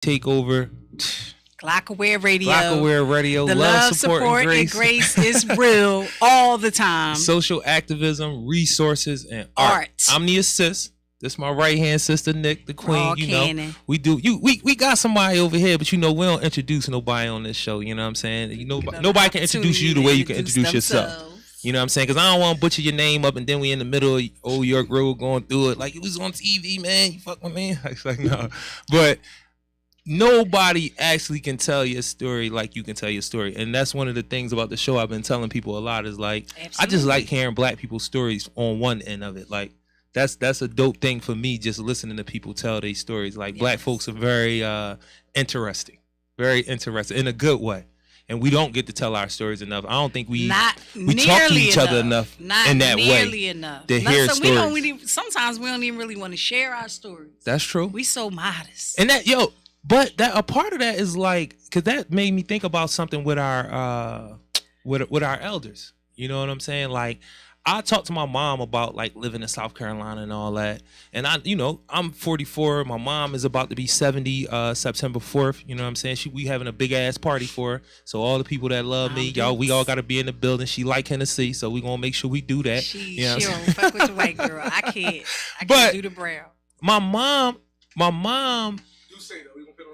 Takeover. Glockaware Radio. Glockaware Radio. The love, support, and grace is real all the time. Social activism, resources, and art. I'm the assist. This my right hand sister, Nick, the queen. Know, we got somebody over here, but we don't introduce nobody on this show. You know what I'm saying? Nobody can introduce you the way you can introduce yourself. You know what I'm saying? Because I don't want to butcher your name up and then we in the middle of Old York Road going through it like it was on TV, man. You fuck with me? It's like, no. But nobody actually can tell your story like you can tell your story. And that's one of the things about the show I've been telling people a lot is like, absolutely. I just like hearing black people's stories on one end of it. Like, that's a dope thing for me, just listening to people tell their stories. Like, black folks are very interesting in a good way. And we don't get to tell our stories enough. I don't think we talk to each other enough in that way. Not nearly enough. To hear stories. Sometimes we don't even really want to share our stories. That's true. We so modest. And but that a part of that is like, because that made me think about something with our with our elders. You know what I'm saying? Like, I talked to my mom about like living in South Carolina and all that. And I'm 44. My mom is about to be 70 September 4th. You know what I'm saying? We having a big ass party for her. So all the people that love me, we all got to be in the building. She like Hennessy, so we gonna make sure we do that. She don't fuck with the white girl. I can't do the brown. My mom.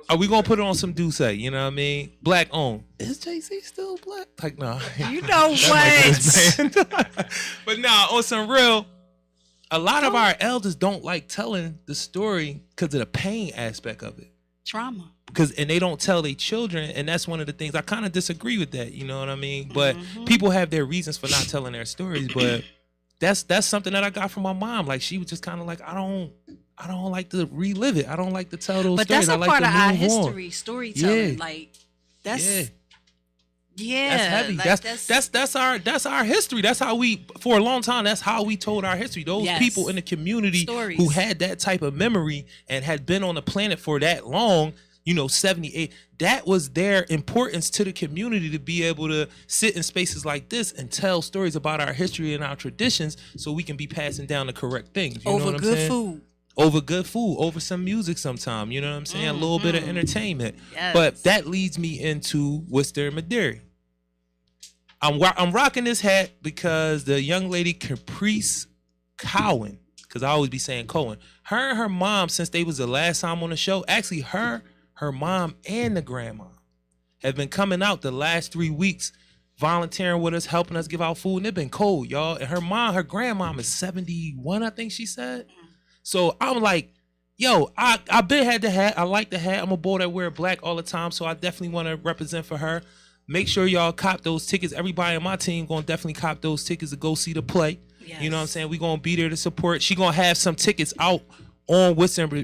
Are we gonna put it on some Douce? You know what I mean? Black owned. Is JC still black? Like, no. You know what? But nah, on some real, a lot of our elders don't like telling the story because of the pain aspect of it. Trauma. And they don't tell their children, and that's one of the things I kind of disagree with that. You know what I mean? But people have their reasons for not telling their stories. But that's something that I got from my mom. Like, she was just kind of like, I don't like to relive it. I don't like to tell those stories. But that's a like part of our history, storytelling. Yeah. Like, that's heavy. Like that's our history. That's how for a long time, that's how we told our history. Those people in the community who had that type of memory and had been on the planet for that long, 78, that was their importance to the community, to be able to sit in spaces like this and tell stories about our history and our traditions so we can be passing down the correct things. You know what I'm saying? Food. Over good food, over some music sometime, you know what I'm saying? A little bit of entertainment. Yes. But that leads me into Worcester and Maderi. I'm rocking this hat because the young lady Caprice Cowan, because I always be saying Cohen, her and her mom, since they was the last time on the show, actually her mom and the grandma have been coming out the last 3 weeks, volunteering with us, helping us give out food, and it's been cold, y'all. And her grandmom is 71, I think she said. So I'm like, yo, I been had the hat. I like the hat. I'm a boy that wear black all the time, so I definitely want to represent for her. Make sure y'all cop those tickets. Everybody on my team gonna definitely cop those tickets to go see the play. Yes. You know what I'm saying? We gonna be there to support. She gonna have some tickets out on Worcester and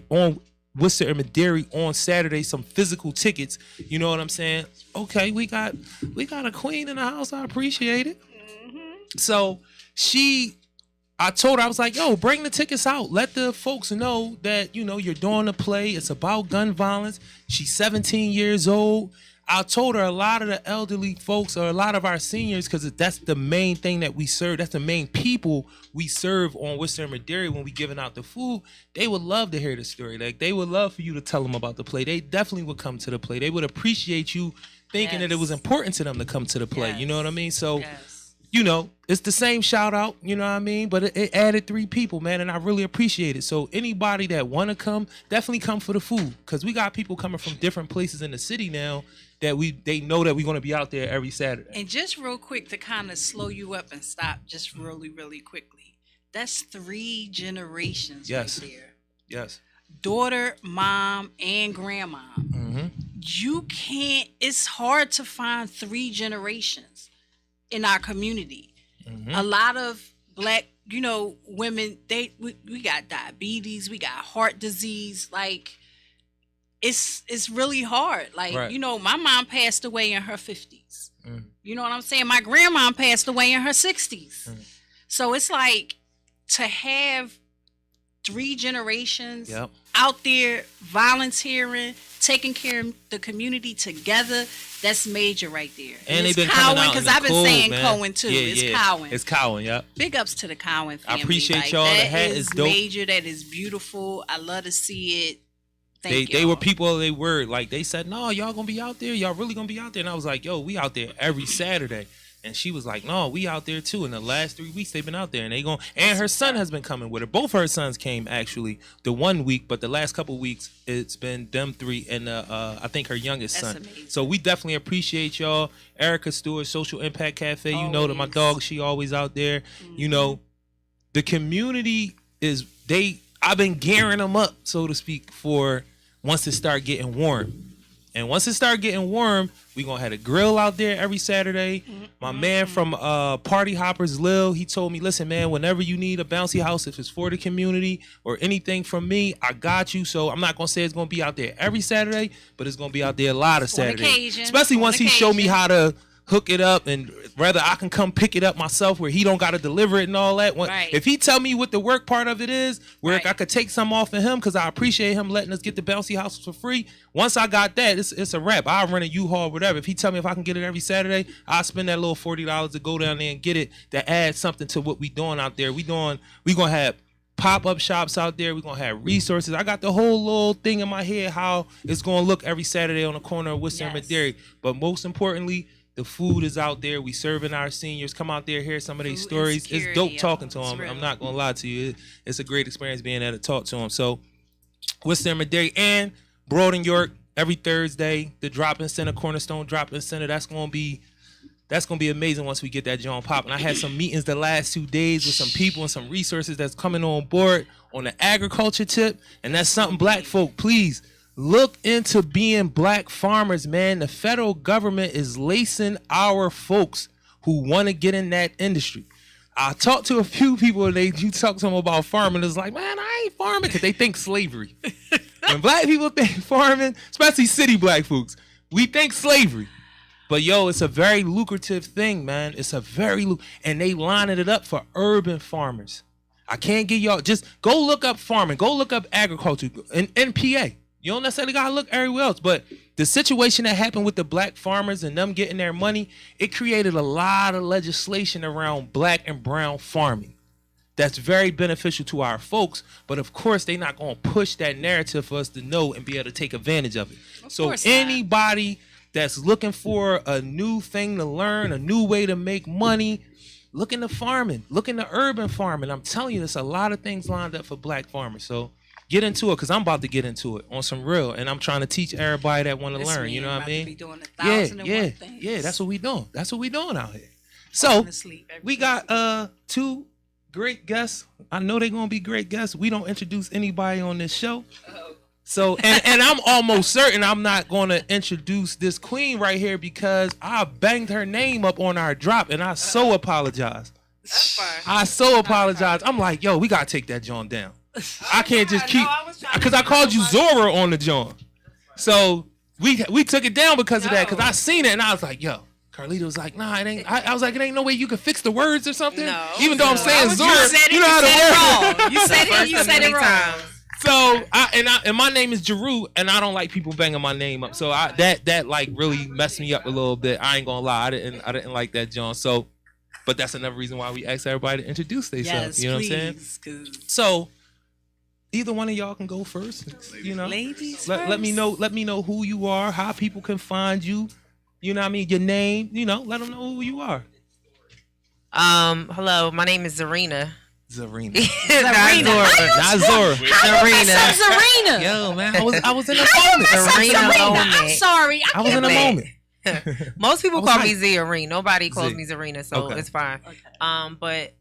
Maderi on Saturday, some physical tickets. You know what I'm saying? Okay, we got a queen in the house. I appreciate it. So I told her, I was like, yo, bring the tickets out. Let the folks know that, you're doing the play. It's about gun violence. She's 17 years old. I told her a lot of the elderly folks, or a lot of our seniors, because that's the main thing that we serve. That's the main people we serve on Worcester and Maderi when we giving out the food. They would love to hear the story. Like, they would love for you to tell them about the play. They definitely would come to the play. They would appreciate you thinking that it was important to them to come to the play. You know what I mean? So, it's the same shout out, you know what I mean? But it added 3 people, man, and I really appreciate it. So anybody that want to come, definitely come for the food, because we got people coming from different places in the city now that they know that we're going to be out there every Saturday. And just real quick to kind of slow you up and stop just really, really quickly. That's 3 generations right there. Yes. Daughter, mom, and grandma. You can't, it's hard to find 3 generations in our community. A lot of black, women, we got diabetes, we got heart disease. Like, it's really hard. Like, my mom passed away in her 50s. You know what I'm saying? My grandma passed away in her 60s. So it's like, to have 3 generations out there volunteering, taking care of the community together, that's major right there. And they've been Cowan, coming out because I've been saying man. Cowan too. It's Cowan. It's Cowan, yeah. Big ups to the Cowan family. I appreciate y'all. The hat is dope. Major. That is beautiful. I love to see it They were people, they were like, they said, no, y'all gonna be out there, y'all really gonna be out there. And I was like, yo, we out there every Saturday. And she was like, no, we out there too. In the last 3 weeks they've been out there, and and her son has been coming with her. Both her sons came actually the 1 week, but the last couple weeks it's been them three and I think her youngest son. Amazing. So we definitely appreciate y'all. Erica Stewart, Social Impact Cafe, you know that my dog, she always out there. Mm-hmm. You know, the community is I've been gearing them up, so to speak, for once it start getting warm. And once it start getting warm, we gonna have a grill out there every Saturday. Mm-hmm. My man from Party Hoppers, Lil, he told me, listen, man, whenever you need a bouncy house, if it's for the community or anything from me, I got you. So I'm not gonna say it's gonna be out there every Saturday, but it's gonna be out there a lot of Saturdays. Especially once he showed me how to hook it up, and whether I can come pick it up myself where he don't got to deliver it and all that. If he tell me what the work part of it is, where I could take some off of him, because I appreciate him letting us get the bouncy house for free. Once I got that, it's a wrap. I'll rent a U-Haul, whatever. If he tell me if I can get it every Saturday, I'll spend that little $40 to go down there and get it, to add something to what we doing out there. We gonna have pop-up shops out there. We're going to have resources. I got the whole little thing in my head how it's going to look every Saturday on the corner of Worcester and Madera. But most importantly, the food is out there. We serving our seniors. Come out there, hear some of these stories. It's dope talking to them. I'm not going to lie to you. It's a great experience being able to talk to them. So, Worcester and Madera and Broad and York every Thursday. The drop-in center, Cornerstone drop-in center. That's going to be amazing once we get that joint popping. I had some meetings the last 2 days with some people and some resources that's coming on board on the agriculture tip. And that's something black folk, please, look into being black farmers, man. The federal government is lacing our folks who want to get in that industry. I talked to a few people, and you talk to them about farming. It's like, man, I ain't farming, because they think slavery. When black people think farming, especially city black folks, we think slavery. But yo, it's a very lucrative thing, man. It's a very and they lining it up for urban farmers. I can't get y'all, just go look up farming, go look up agriculture in PA. You don't necessarily gotta look everywhere else, but the situation that happened with the black farmers and them getting their money, it created a lot of legislation around black and brown farming. That's very beneficial to our folks, but of course they're not gonna push that narrative for us to know and be able to take advantage of it. So anybody that's looking for a new thing to learn, a new way to make money, look into farming, look into urban farming. I'm telling you, there's a lot of things lined up for black farmers. So get into it, because I'm about to get into it on some real, and I'm trying to teach everybody that want to learn. You know what I mean? Be doing 1,001 things. Yeah, that's what we doing. That's what we doing out here. So we got 2 great guests. I know they're gonna be great guests. We don't introduce anybody on this show. So and I'm almost certain I'm not gonna introduce this queen right here, because I banged her name up on our drop, and I so apologize. That's fine. I so apologize. I'm like, yo, we gotta take that joint down. I can't just keep, because I called you Zora on the joint. So we took it down because of that, because I seen it and I was like, yo. Carlita was like, nah, it ain't. I was like, it ain't no way you can fix the words or something. No, even though I'm saying Zora, you know how to word. You said it wrong. So and my name is Jarue, and I don't like people banging my name up. So that like really messed me up a little bit. I ain't gonna lie, I didn't like that, John. So, but that's another reason why we asked everybody to introduce themselves. Yes, you know what I'm saying? So either one of y'all can go first. You know, ladies. Let me know who you are, how people can find you. You know what I mean? Your name. You know, let them know who you are. Hello, my name is Zarina. Zarina. Not Zora. Zarina. Yo, man, I was in a moment. Zarina. I'm sorry. I was in a moment. Most people call me Zarina. Nobody calls me Zarina, so it's fine. Okay. But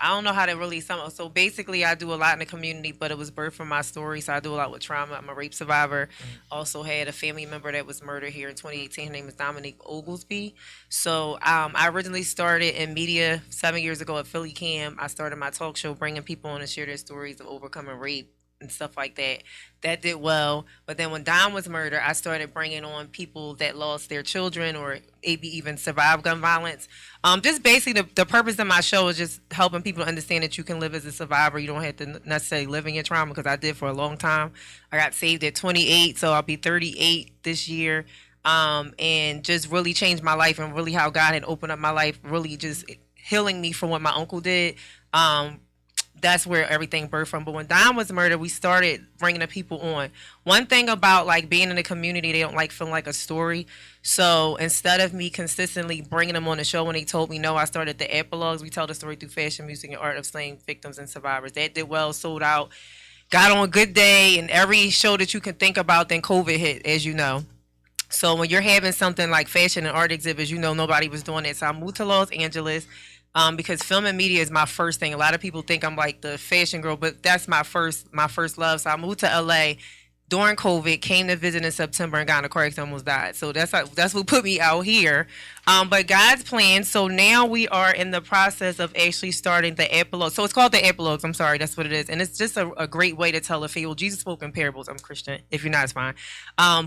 I don't know how to really sum up. So basically, I do a lot in the community, but it was birthed from my story. So I do a lot with trauma. I'm a rape survivor. Also had a family member that was murdered here in 2018. Her name is Dominique Oglesby. So I originally started in media 7 years ago at Philly Cam. I started my talk show bringing people on to share their stories of overcoming rape and stuff like that. That did well. But then when Dom was murdered, I started bringing on people that lost their children or maybe even survived gun violence. Just basically the purpose of my show is just helping people understand that you can live as a survivor. You don't have to necessarily live in your trauma, because I did for a long time. I got saved at 28, so I'll be 38 this year. And just really changed my life, and really how God had opened up my life, really just healing me from what my uncle did. that's where everything birthed from. But when Don was murdered, we started bringing the people on. One thing about like being in the community, they don't like feeling like a story. So instead of me consistently bringing them on the show when they told me no, I started the epilogues. We tell the story through fashion, music, and art of slain victims and survivors. That did well, sold out, got on Good Day and every show that you can think about. Then COVID hit, as you know. So when you're having something like fashion and art exhibits, you know nobody was doing it. So I moved to Los Angeles. Because film and media is my first thing. A lot of people think I'm like the fashion girl, but that's my first love. So I moved to LA during COVID, came to visit in September and got in a car accident, almost died. So that's what put me out here. But God's plan. So now we are in the process of actually starting the epilogue. So it's called the epilogues. I'm sorry, that's what it is. And it's just a great way to tell a fable. Jesus spoke in parables. I'm Christian. If you're not, it's fine.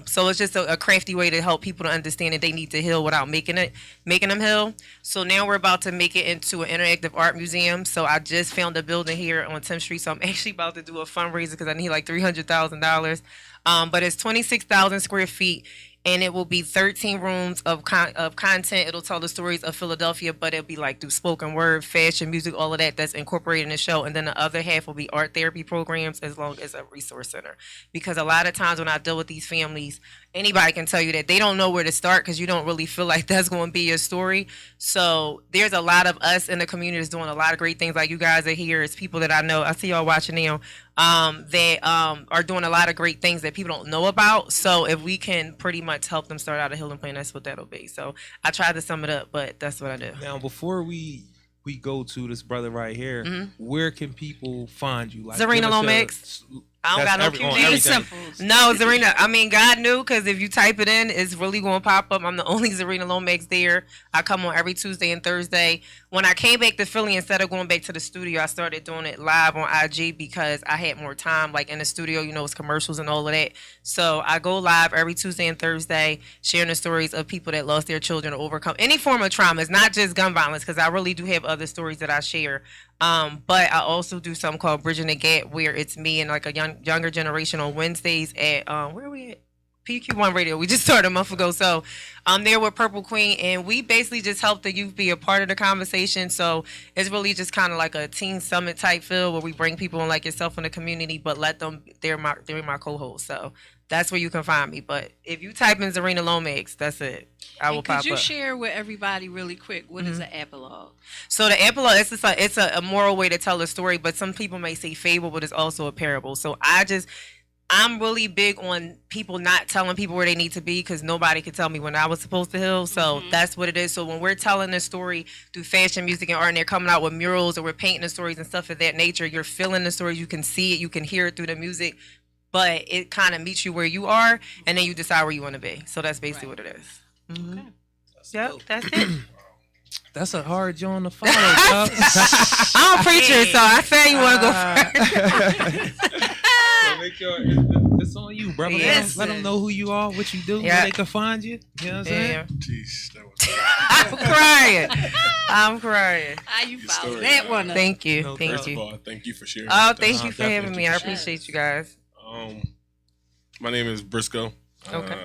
So it's just a crafty way to help people to understand that they need to heal without making them heal. So now we're about to make it into an interactive art museum. So I just found a building here on 10th Street. So I'm actually about to do a fundraiser because I need like $300,000. But it's 26,000 square feet. And it will be 13 rooms of content. It'll tell the stories of Philadelphia, but it'll be like through spoken word, fashion, music, all of that that's incorporated in the show. And then the other half will be art therapy programs as long as a resource center. Because a lot of times when I deal with these families, anybody can tell you that they don't know where to start because you don't really feel like that's going to be your story. So there's a lot of us in the community that's doing a lot of great things. Like you guys are here. It's people that I know. I see y'all watching now. That are doing a lot of great things that people don't know about. So if we can pretty much help them start out a healing plan, that's what that'll be. So I tried to sum it up, but that's what I do. Now, before we go to this brother right here, where can people find you? Like Zarina Lomax. I don't got no QD. No, Zarina. I mean, God knew, because if you type it in, it's really going to pop up. I'm the only Zarina Lomax there. I come on every Tuesday and Thursday. When I came back to Philly, instead of going back to the studio, I started doing it live on IG because I had more time. Like in the studio, you know, it's commercials and all of that. So I go live every Tuesday and Thursday, sharing the stories of people that lost their children or overcome any form of trauma. It's not just gun violence, because I really do have other stories that I share. But I also do something called Bridging the Gap, where it's me and like a younger generation on Wednesdays at where are we at? PQ1 Radio. We just started a month ago. So I'm there with Purple Queen, and we basically just help the youth be a part of the conversation. So it's really just kind of like a teen summit type feel where we bring people in like yourself in the community, but let them, they're my co-host. So that's where you can find me. But if you type in Zarina Lomax, that's it. I will pop up. Could you share with everybody really quick, what is an epilogue? So the epilogue, it's a moral way to tell a story, but some people may say fable, but it's also a parable. So I'm really big on people not telling people where they need to be, because nobody could tell me when I was supposed to heal. So that's what it is. So when we're telling the story through fashion, music, and art, and they're coming out with murals or we're painting the stories and stuff of that nature, you're feeling the stories, you can see it, you can hear it through the music, but it kind of meets you where you are, and then you decide where you want to be. So that's basically what it is. Okay. Yep, that's it. That's a hard joint to follow. I'm a preacher, so I say you want to go first. It's on you, brother. Yes. Let them know who you are, what you do, where they can find you. You know what I'm saying? Jeez, that was I'm crying. How you follow that one up? Thank you. No, thank first you. of all, thank you for sharing. Oh, thank you for having me. I appreciate you guys. My name is Briscoe. Okay.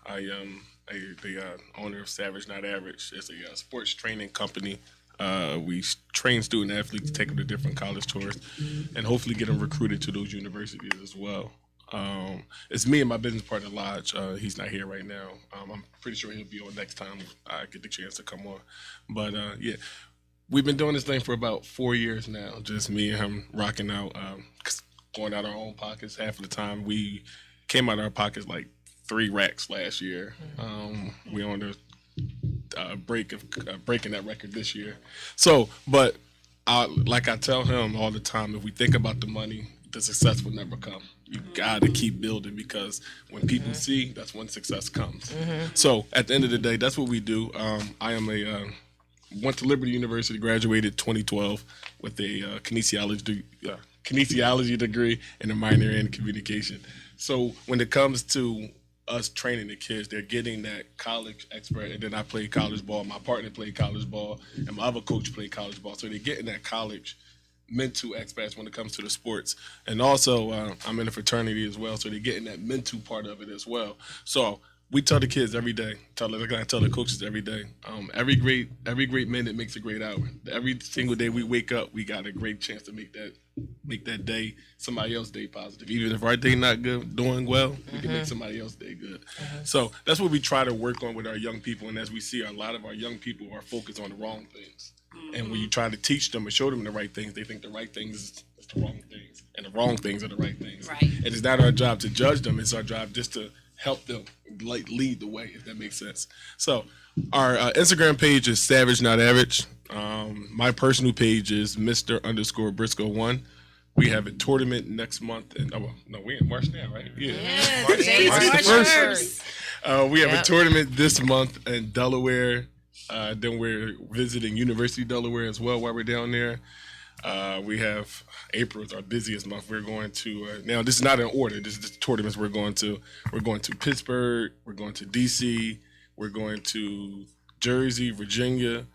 I am the owner of Savage Not Average. It's a sports training company. We train student athletes, take them to different college tours, and hopefully get them recruited to those universities as well. It's me and my business partner, Lodge. He's not here right now. I'm pretty sure he'll be on next time I get the chance to come on. But yeah, we've been doing this thing for about 4 years now, just me and him rocking out, going out our own pockets. Half of the time we came out of our pockets like 3 racks last year. We on the breaking that record this year. So, but like I tell him all the time, if we think about the money, the success will never come. You gotta keep building, because when people see, that's when success comes. So at the end of the day, that's what we do. I am went to Liberty University, graduated 2012 with a kinesiology degree and a minor in communication. So when it comes to us training the kids, they're getting that college expert, and then I played college ball, my partner played college ball, and my other coach played college ball. So they're getting that college mental experts when it comes to the sports. And also I'm in a fraternity as well, so they're getting that mental part of it as well. So we tell the kids every day. I tell the coaches every day. Every great minute makes a great hour. Every single day we wake up, we got a great chance to make that day somebody else's day positive. Even if our day not good, doing well, we can make somebody else's day good. So that's what we try to work on with our young people. And as we see, a lot of our young people are focused on the wrong things. And when you try to teach them and show them the right things, they think the right things is the wrong things, and the wrong things are the right things. Right. And it's not our job to judge them. It's our job just to help them lead the way, if that makes sense. So our Instagram page is Savage Not Average. My personal page is Mr_Briscoe1. We have a tournament next month. We're in March now, right? Yeah. March the 1st. We have a tournament this month in Delaware. Then we're visiting University of Delaware as well while we're down there. We have April is our busiest month. We're going to now. This is not in order. This is just tournaments we're going to. We're going to Pittsburgh. We're going to DC. We're going to Jersey, Virginia,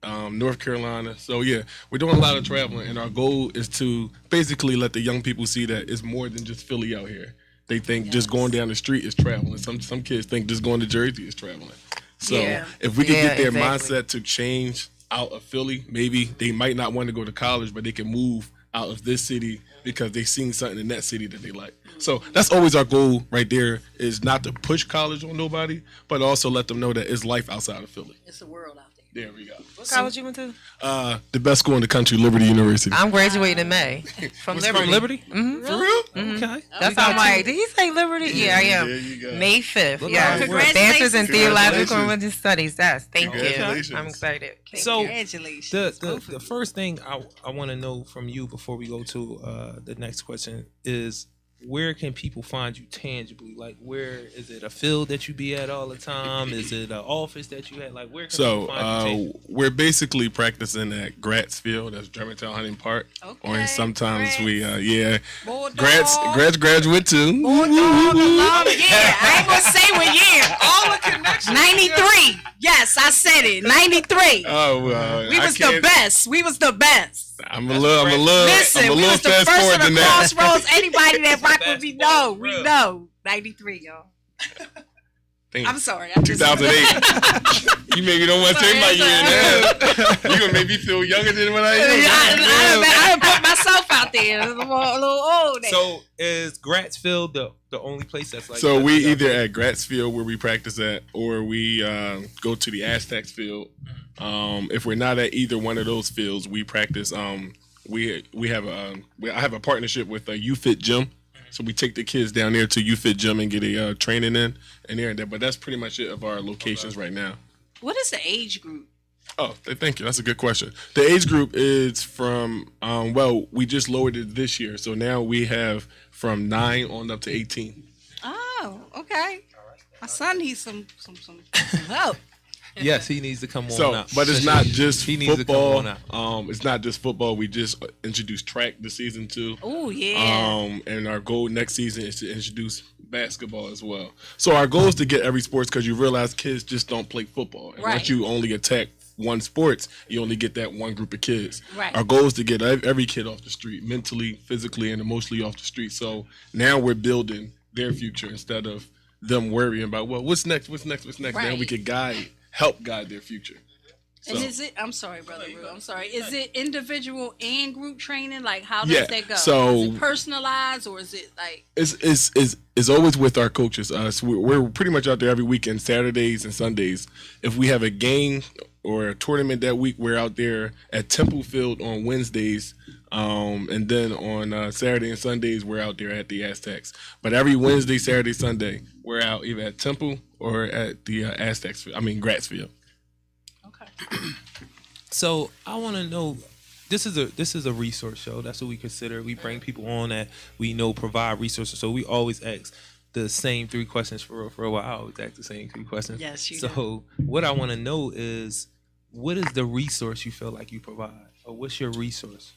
North Carolina. So yeah, we're doing a lot of traveling, and our goal is to basically let the young people see that it's more than just Philly out here. They think just going down the street is traveling. Some kids think just going to Jersey is traveling. So if we can get their mindset to change out of Philly, maybe they might not want to go to college, but they can move out of this city because they've seen something in that city that they like. So that's always our goal right there, is not to push college on nobody, but also let them know that it's life outside of Philly. It's a world out there. There we go. What college you went to? The best school in the country, Liberty University. I'm graduating in May from Liberty. From Liberty? Mm-hmm. For real? Mm-hmm. Okay. That's how I'm like, did he say Liberty? Yeah, I am. There you go. May 5th. Yeah. Advances in Theological and Congratulations. Religious Studies. Thank you. Congratulations. I'm excited. So Congratulations. the first thing I want to know from you before we go to the next question is, where can people find you tangibly? Like, where is it? A field that you be at all the time? Is it an office that you had? Like, where can people find you tangibly? We're basically practicing at Gratz Field. That's Germantown Hunting Park. Okay. Or sometimes Gratz. Gratz graduate too. Bulldog, I ain't gonna say what year. All the connections. 93. Yes, I said it. 93. Oh well, We was the best. We was the best. I'm a little Listen, we was the fast first forward of than the that. crossroads. Anybody that rock with me know. We know. 93, y'all. Damn. I'm sorry. I'm just 2008. You maybe don't want to say my year now. You gonna make me feel younger than what I am. I put myself out there. I'm a little old. So is Gratsfield the only place that's like? So we either at Gratz Field where we practice at, or we go to the Aztecs field. If we're not at either one of those fields, we practice. I have a partnership with a UFit gym, so we take the kids down there to UFit gym and get a training in here and there. But that's pretty much it of our locations right now. What is the age group? Oh, thank you. That's a good question. The age group is from we just lowered it this year, so now we have from 9 on up to 18. Oh, okay. My son needs some help. Yes, he needs to come on So, out. but it's not just He needs to come football. on out. It's not just football. We just introduced track this season too. Oh, yeah. And our goal next season is to introduce basketball as well. So our goal is to get every sports, because you realize kids just don't play football. And Right. once you only attack one sports, you only get that one group of kids. Right. Our goal is to get every kid off the street, mentally, physically, and emotionally off the street. So now we're building their future instead of them worrying about, well, what's next? Now Right. we can help guide their future. And So- is it? I'm sorry, brother. Rue, I'm sorry. Is it individual and group training? Like, how does Yeah, that go? so- is it personalized, or is it like? It's always with our coaches. So we're pretty much out there every weekend, Saturdays and Sundays. If we have a game or a tournament that week, we're out there at Temple Field on Wednesdays. And then on Saturday and Sundays, we're out there at the Aztecs. But every Wednesday, Saturday, Sunday, we're out either at Temple or at the Aztecs. Gratz Field. Okay. So I want to know. This is a resource show. That's what we consider. We bring people on that we know provide resources. So we always ask the same 3 questions for a while. I always ask the same 3 questions. Yes, you So what I want to know is, what is the resource you feel like you provide, or what's your resource?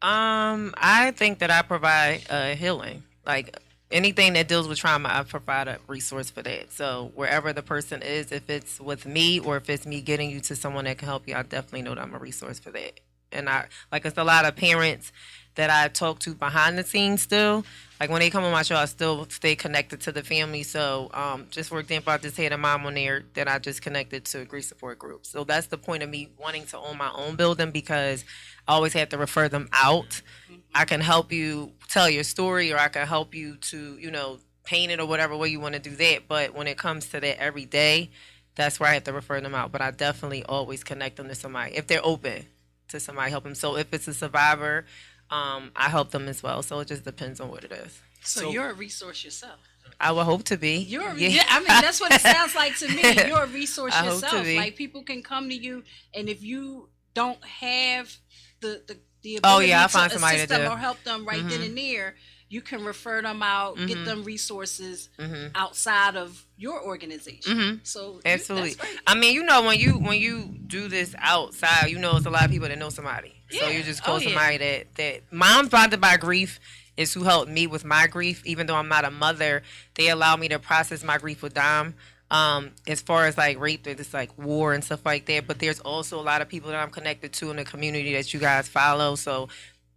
I think that I provide healing. Like anything that deals with trauma, I provide a resource for that. So wherever the person is, if it's with me or if it's me getting you to someone that can help you, I definitely know that I'm a resource for that. And it's a lot of parents that I talk to behind the scenes still. Like when they come on my show, I still stay connected to the family. So just for example, I just had a mom on there that I just connected to a grief support group. So that's the point of me wanting to own my own building, because I always have to refer them out. I can help you tell your story, or I can help you to, paint it or whatever way you want to do that. But when it comes to that every day, that's where I have to refer them out. But I definitely always connect them to somebody if they're open to somebody help them. So if it's a survivor, I help them as well. So it just depends on what it is. So you're a resource yourself. I would hope to be. Yeah, I mean, that's what it sounds like to me. You're a resource I yourself. hope to be. Like, people can come to you, and if you don't have the ability I'll to find somebody assist to them do. or help them right then and there, you can refer them out, get them resources outside of your organization. So Absolutely. that's great. I mean, when you do this outside, it's a lot of people that know somebody. So you just call somebody that Moms Bonded by Grief is who helped me with my grief. Even though I'm not a mother, they allow me to process my grief with Dom. As far as like rape, there's like war and stuff like that. But there's also a lot of people that I'm connected to in the community that you guys follow. So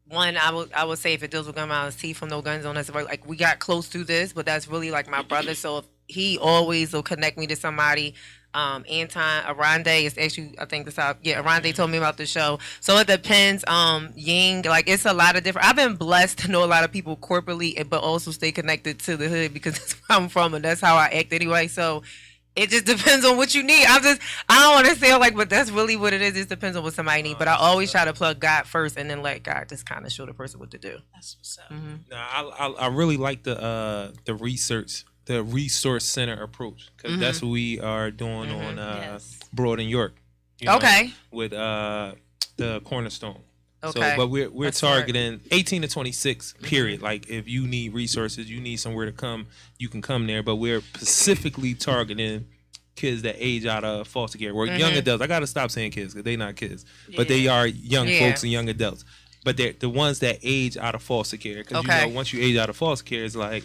one, I would say if it deals with gun violence, T from No Gun Zone, that's like we got close to this, but that's really like my brother. So if he always will connect me to somebody. Anton Arande is actually, I think Arande told me about the show. So it depends. Ying, like it's a lot of different. I've been blessed to know a lot of people corporately, but also stay connected to the hood because that's where I'm from and that's how I act anyway. So it just depends on what you need. I don't want to say like, but that's really what it is. It just depends on what somebody needs. But I always try to plug God first and then let God just kind of show the person what to do. That's what's up. Now, I really like the research, the resource center approach, because that's what we are doing on Broad and York. With the Cornerstone. Okay. So, but we're targeting 18 to 26. Period. Like if you need resources, you need somewhere to come, you can come there. But we're specifically targeting kids that age out of foster care or young adults. I gotta stop saying kids because they're not kids, but they are young folks and young adults. But they're the ones that age out of foster care, because once you age out of foster care, it's like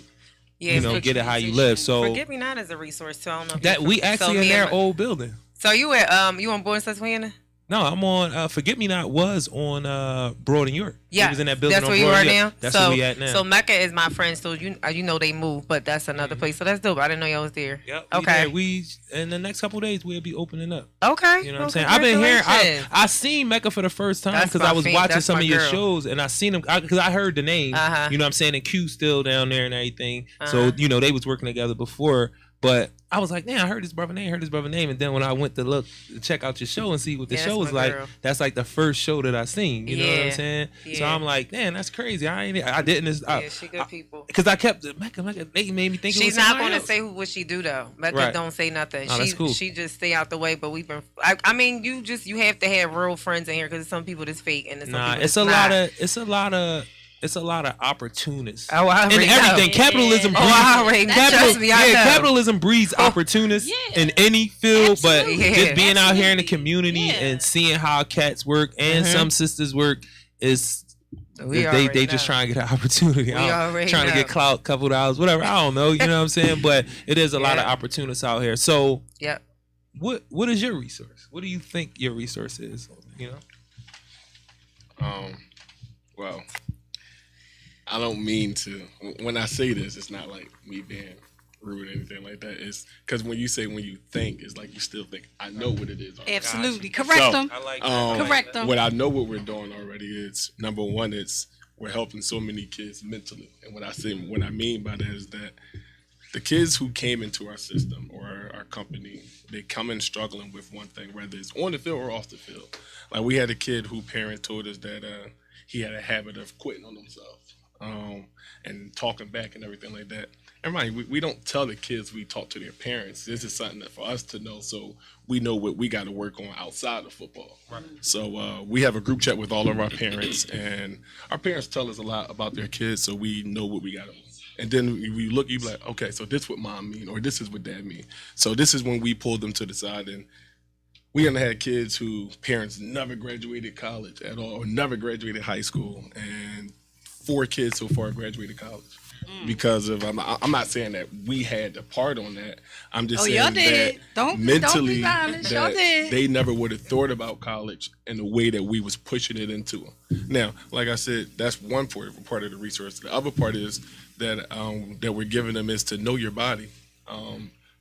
get it how you live. So Forget Me Not is a resource too. I don't know if that we actually in their old building. So you on board in Susquehanna? No, I'm on. Forget Me Not was on Broad and York. Yeah, he was in that building. That's where you are now. That's where we at now. So Mecca is my friend. So they moved, but that's another place. So that's dope. I didn't know y'all was there. Yep. Okay. We in the next couple of days we'll be opening up. Okay. You know what I'm saying? I've been here. I seen Mecca for the first time because I was watching some of your shows and I seen him because I heard the name. You know what I'm saying? And Q still down there and everything. So they was working together before. But I was like, man, I heard his brother name, And then when I went to check out your show and see what the show was like, that's like the first show that I seen. You know what I'm saying? Yeah. So I'm like, man, that's crazy. I didn't. She good people. Because I kept, Mecca, they made me think she's not going to say what she do, though. Mecca don't say nothing. Oh, that's cool. She just stay out the way, but we've been, I mean, you have to have real friends in here because some people that's fake and some people it's a lot of it's a lot of opportunists. Oh, I already and everything. Know. Capitalism breeds. I already trust me, I know. Capitalism breeds opportunists in any field, Absolutely. but just being out here in the community and seeing how cats work and some sisters work is. They just trying to get an opportunity. Trying to get clout, couple dollars, whatever. I don't know. You know what I'm saying? But it is a lot of opportunists out here. So, what is your resource? What do you think your resource is? You know. Well, I don't mean to. When I say this, it's not like me being rude or anything like that. It's because when you think, it's like you still think, I know what it is. Absolutely. Correct them. I like correct them. What I know what we're doing already is, number one, we're helping so many kids mentally. And what I mean by that is that the kids who came into our system or our company, they come in struggling with one thing, whether it's on the field or off the field. Like we had a kid who parent told us that he had a habit of quitting on himself and talking back and everything like that. And mind, we don't tell the kids, we talk to their parents. This is something that for us to know, so we know what we got to work on outside of football. Right. So we have a group chat with all of our parents, and our parents tell us a lot about their kids, so we know what we got to do. And then we look, you be like, okay, so this is what mom mean, or this is what dad mean. So this is when we pull them to the side, and we done had kids who parents never graduated college at all, or never graduated high school, and 4 kids so far graduated college. because of I'm not saying that we had the part on that. I'm just saying y'all did. that Don't mentally be violent. Y'all that did. they never would have thought about college in the way that we was pushing it into them. Now, like I said, that's one part of the resource. The other part is that that we're giving them is to know your body.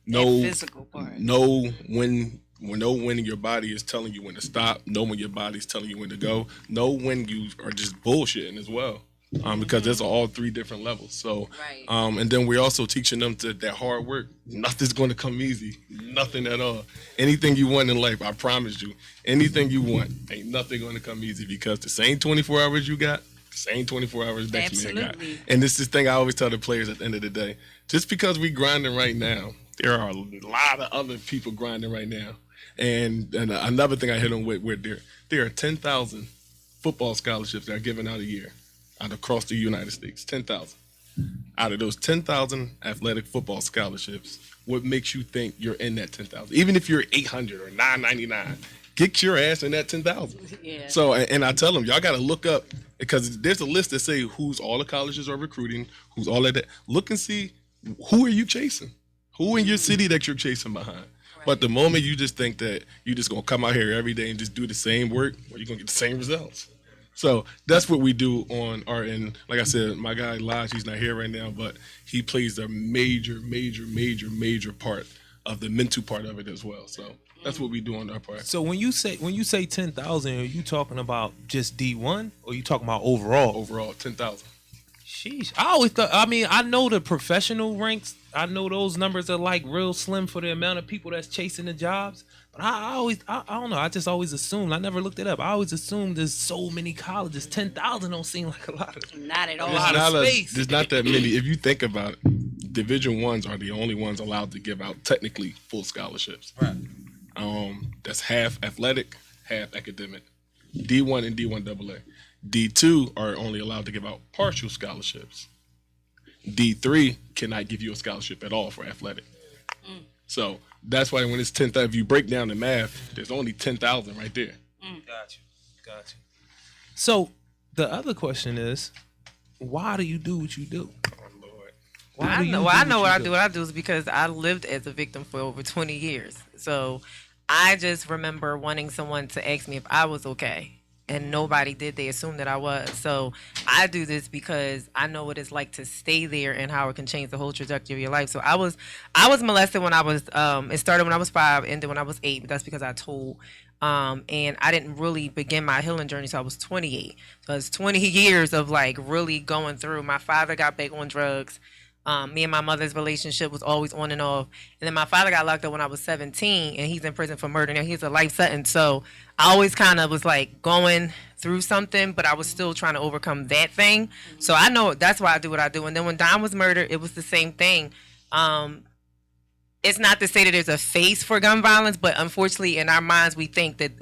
Know physical part. Know when your body is telling you when to stop. Know when your body's telling you when to go. Know when you are just bullshitting as well. Because there's all three different levels. So, and then we're also teaching them that hard work. Nothing's going to come easy. Nothing at all. Anything you want in life, I promise you, anything you want, ain't nothing going to come easy because the same 24 hours you got, the same 24 hours next man got. And this is the thing I always tell the players at the end of the day. Just because we grinding right now, there are a lot of other people grinding right now. And another thing I hit on with there are 10,000 football scholarships that are given out a year. Out across the United States, 10,000. Out of those 10,000 athletic football scholarships, what makes you think you're in that 10,000? Even if you're 800 or 999, get your ass in that 10,000. Yeah. So, and I tell them, y'all got to look up because there's a list that say who's all the colleges are recruiting, who's all of that. Look and see who are you chasing, who in your city that you're chasing behind. Right. But the moment you just think that you're just gonna come out here every day and just do the same work, well, you're gonna get the same results. So that's what we do on our end. Like I said, my guy Lodge, he's not here right now, but he plays a major part of the mental part of it as well. So that's what we do on our part. So when you say 10,000, are you talking about just D1 or are you talking about overall? Overall, 10,000. Sheesh. I always thought, I know the professional ranks. I know those numbers are like real slim for the amount of people that's chasing the jobs. But I don't know. I just always assumed. I never looked it up. I always assumed there's so many colleges. 10,000 don't seem like a lot of. Not at all. A lot of space. There's not that many. If you think about it, Division Ones are the only ones allowed to give out technically full scholarships. Right. That's half athletic, half academic. D1 and D1 AA. D2 are only allowed to give out partial scholarships. D3 cannot give you a scholarship at all for athletic. So that's why when it's 10,000, if you break down the math, there's only 10,000 right there. Got you. So the other question is, why do you do what you do? Oh Lord. I know what I do. What I do is because I lived as a victim for over 20 years. So I just remember wanting someone to ask me if I was okay. And nobody did. They assumed that I was. So I do this because I know what it's like to stay there and how it can change the whole trajectory of your life. So I was molested when I was it started when I was 5, ended when I was 8. But that's because I told. And I didn't really begin my healing journey until I was 28. So it's 20 years of like really going through. My father got back on drugs. Me and my mother's relationship was always on and off. And then my father got locked up when I was 17, and he's in prison for murder. Now he's a life sentence. So I always kind of was like going through something, but I was still trying to overcome that thing. So I know that's why I do what I do. And then when Don was murdered, it was the same thing. It's not to say that there's a face for gun violence, but unfortunately in our minds we think that,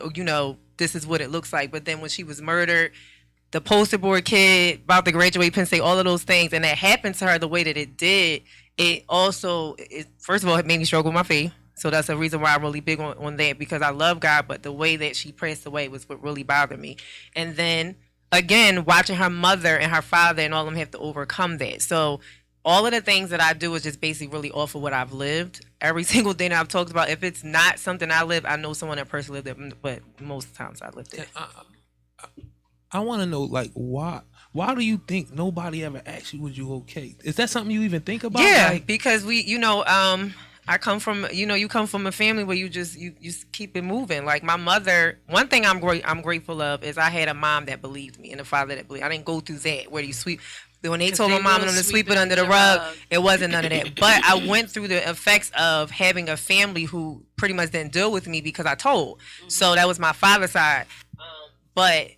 this is what it looks like. But then when she was murdered, the poster board kid about to graduate Penn State, all of those things, and that happened to her the way that it did, it also, first of all, it made me struggle with my faith. So that's the reason why I'm really big on that, because I love God, but the way that she passed away was what really bothered me. And then, again, watching her mother and her father and all of them have to overcome that. So all of the things that I do is just basically really off of what I've lived. Every single thing that I've talked about, if it's not something I live, I know someone that personally lived it, but most times I lived it. I want to know, like, why do you think nobody ever asked you, was you okay? Is that something you even think about? Yeah, like, because I come from, you come from a family where you just keep it moving. Like my mother, one thing I'm grateful of is I had a mom that believed me and a father that believed. I didn't go through that where you sweep. When they told my mom and them to sweep it under the rug, it wasn't none of that. But I went through the effects of having a family who pretty much didn't deal with me because I told. So that was my father's side. But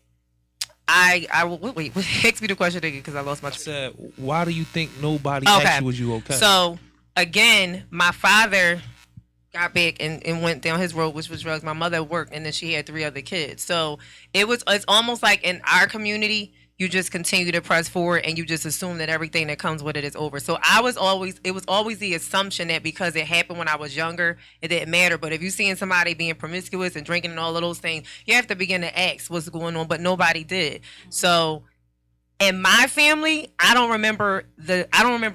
wait, ask me the question again because I lost my. Said, why do you think nobody asked you, was you okay? So again, my father got back and went down his road, which was drugs. My mother worked, and then she had 3 other kids. So it's almost like in our community, you just continue to press forward and you just assume that everything that comes with it is over. So it was always the assumption that because it happened when I was younger, it didn't matter. But if you're seeing somebody being promiscuous and drinking and all of those things, you have to begin to ask what's going on, but nobody did. So In my family, I don't remember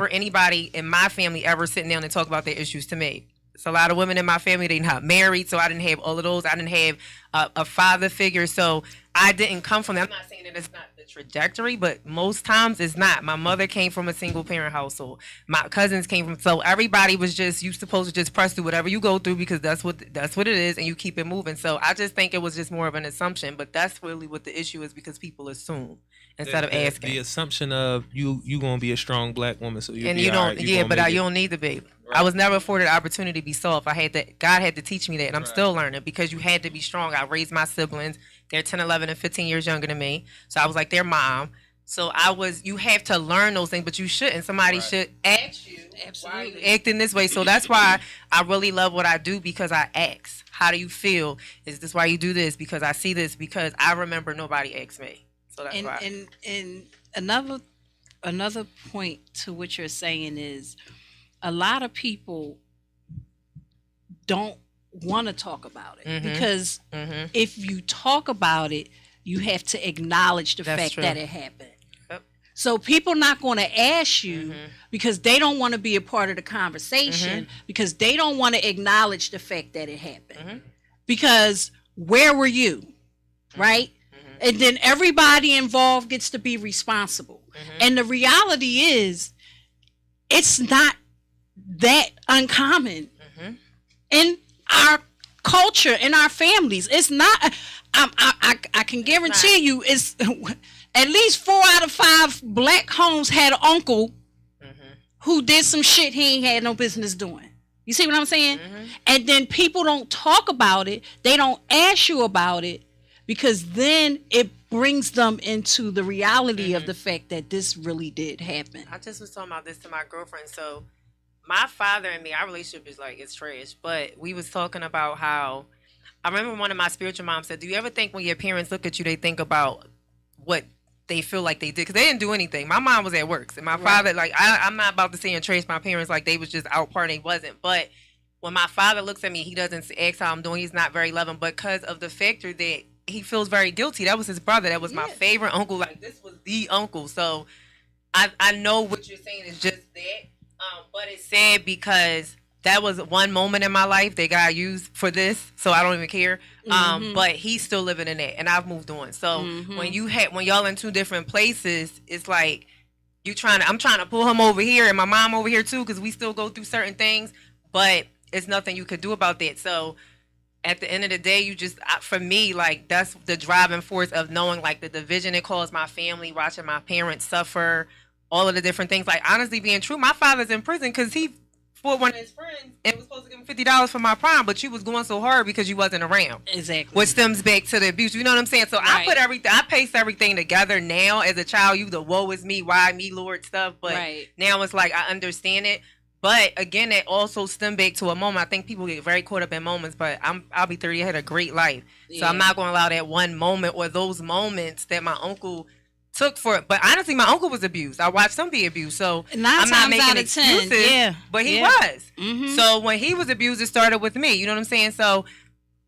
anybody in my family ever sitting down and talk about their issues to me. It's a lot of women in my family, they not married, so I didn't have all of those. I didn't have a father figure, so I didn't come from that. I'm not saying that it's not the trajectory, but most times it's not. My mother came from a single parent household. My cousins came from, so everybody was just, you supposed to just press through whatever you go through because that's what it is, and you keep it moving. So I just think it was just more of an assumption, but that's really what the issue is because people assume instead of asking. The assumption of you gonna be a strong black woman, so you don't, you don't need to be. Right. I was never afforded the opportunity to be soft. God had to teach me that, and I'm still learning because you had to be strong. I raised my siblings. They're 10, 11, and 15 years younger than me. So I was like their mom. So you have to learn those things, but you shouldn't. Somebody should ask you, why are you acting this way? So that's why I really love what I do because I ask, how do you feel? Is this why you do this? Because I see this, because I remember nobody asked me. So that's why. And another point to what you're saying is, a lot of people don't want to talk about it because if you talk about it, you have to acknowledge the fact that it happened. Yep. So people not going to ask you because they don't want to be a part of the conversation because they don't want to acknowledge the fact that it happened. Because where were you? Right? And then everybody involved gets to be responsible. And the reality is, it's not that uncommon in our culture, in our families. It's not. I can guarantee you, it's at least 4 out of 5 black homes had an uncle who did some shit he ain't had no business doing. You see what I'm saying? And then people don't talk about it. They don't ask you about it because then it brings them into the reality of the fact that this really did happen. I just was talking about this to my girlfriend. So my father and me, our relationship is like, it's trash. But we was talking about how, I remember one of my spiritual moms said, do you ever think when your parents look at you, they think about what they feel like they did? Because they didn't do anything. My mom was at work. And my father, like, I'm not about to say and trace my parents like they was just out partying. They wasn't. But when my father looks at me, he doesn't ask how I'm doing. He's not very loving because of the factor that he feels very guilty. That was his brother. That was my favorite uncle. Like, this was the uncle. So I know what you're saying is just that. But it's sad because that was one moment in my life that God used for this. So I don't even care. But he's still living in that, and I've moved on. So when y'all in two different places, it's like I'm trying to pull him over here and my mom over here too, because we still go through certain things. But it's nothing you could do about that. So at the end of the day, for me, like, that's the driving force of knowing, like, the division it caused my family, watching my parents suffer, all of the different things. Like, honestly, being true, my father's in prison because he fought one of his friends and was supposed to give him $50 for my prom, but you was going so hard because you wasn't around. Exactly. Which stems back to the abuse. You know what I'm saying? So I paste everything together now. As a child, the woe is me, why me, Lord stuff. But now it's like I understand it. But again, that also stem back to a moment. I think people get very caught up in moments, but I'll be 30. I had a great life. So I'm not going to allow that one moment or those moments that my uncle took for it. But honestly, my uncle was abused. I watched him be abused. So I'm not making excuses, but he was. So when he was abused, it started with me. You know what I'm saying? So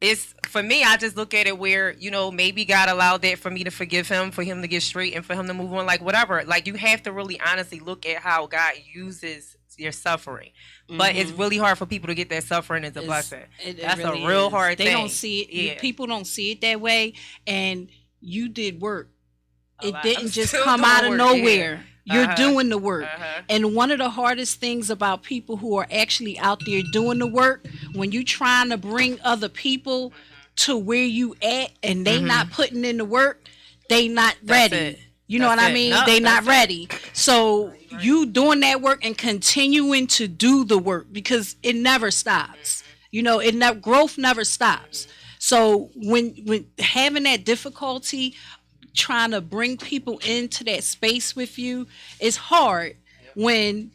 it's, for me, I just look at it where, maybe God allowed that for me to forgive him, for him to get straight, and for him to move on, like, whatever. Like, you have to really honestly look at how God uses your suffering. But it's really hard for people to get that suffering as a blessing. That's really a real hard thing. They don't see it. People don't see it that way. And you did work. It didn't just come out of nowhere. You're doing the work. And one of the hardest things about people who are actually out there doing the work, when you're trying to bring other people to where you at and they not putting in the work, they not ready. You know what I mean? They not ready. So you doing that work and continuing to do the work, because it never stops. Growth never stops. So when having that difficulty, trying to bring people into that space with you, is hard when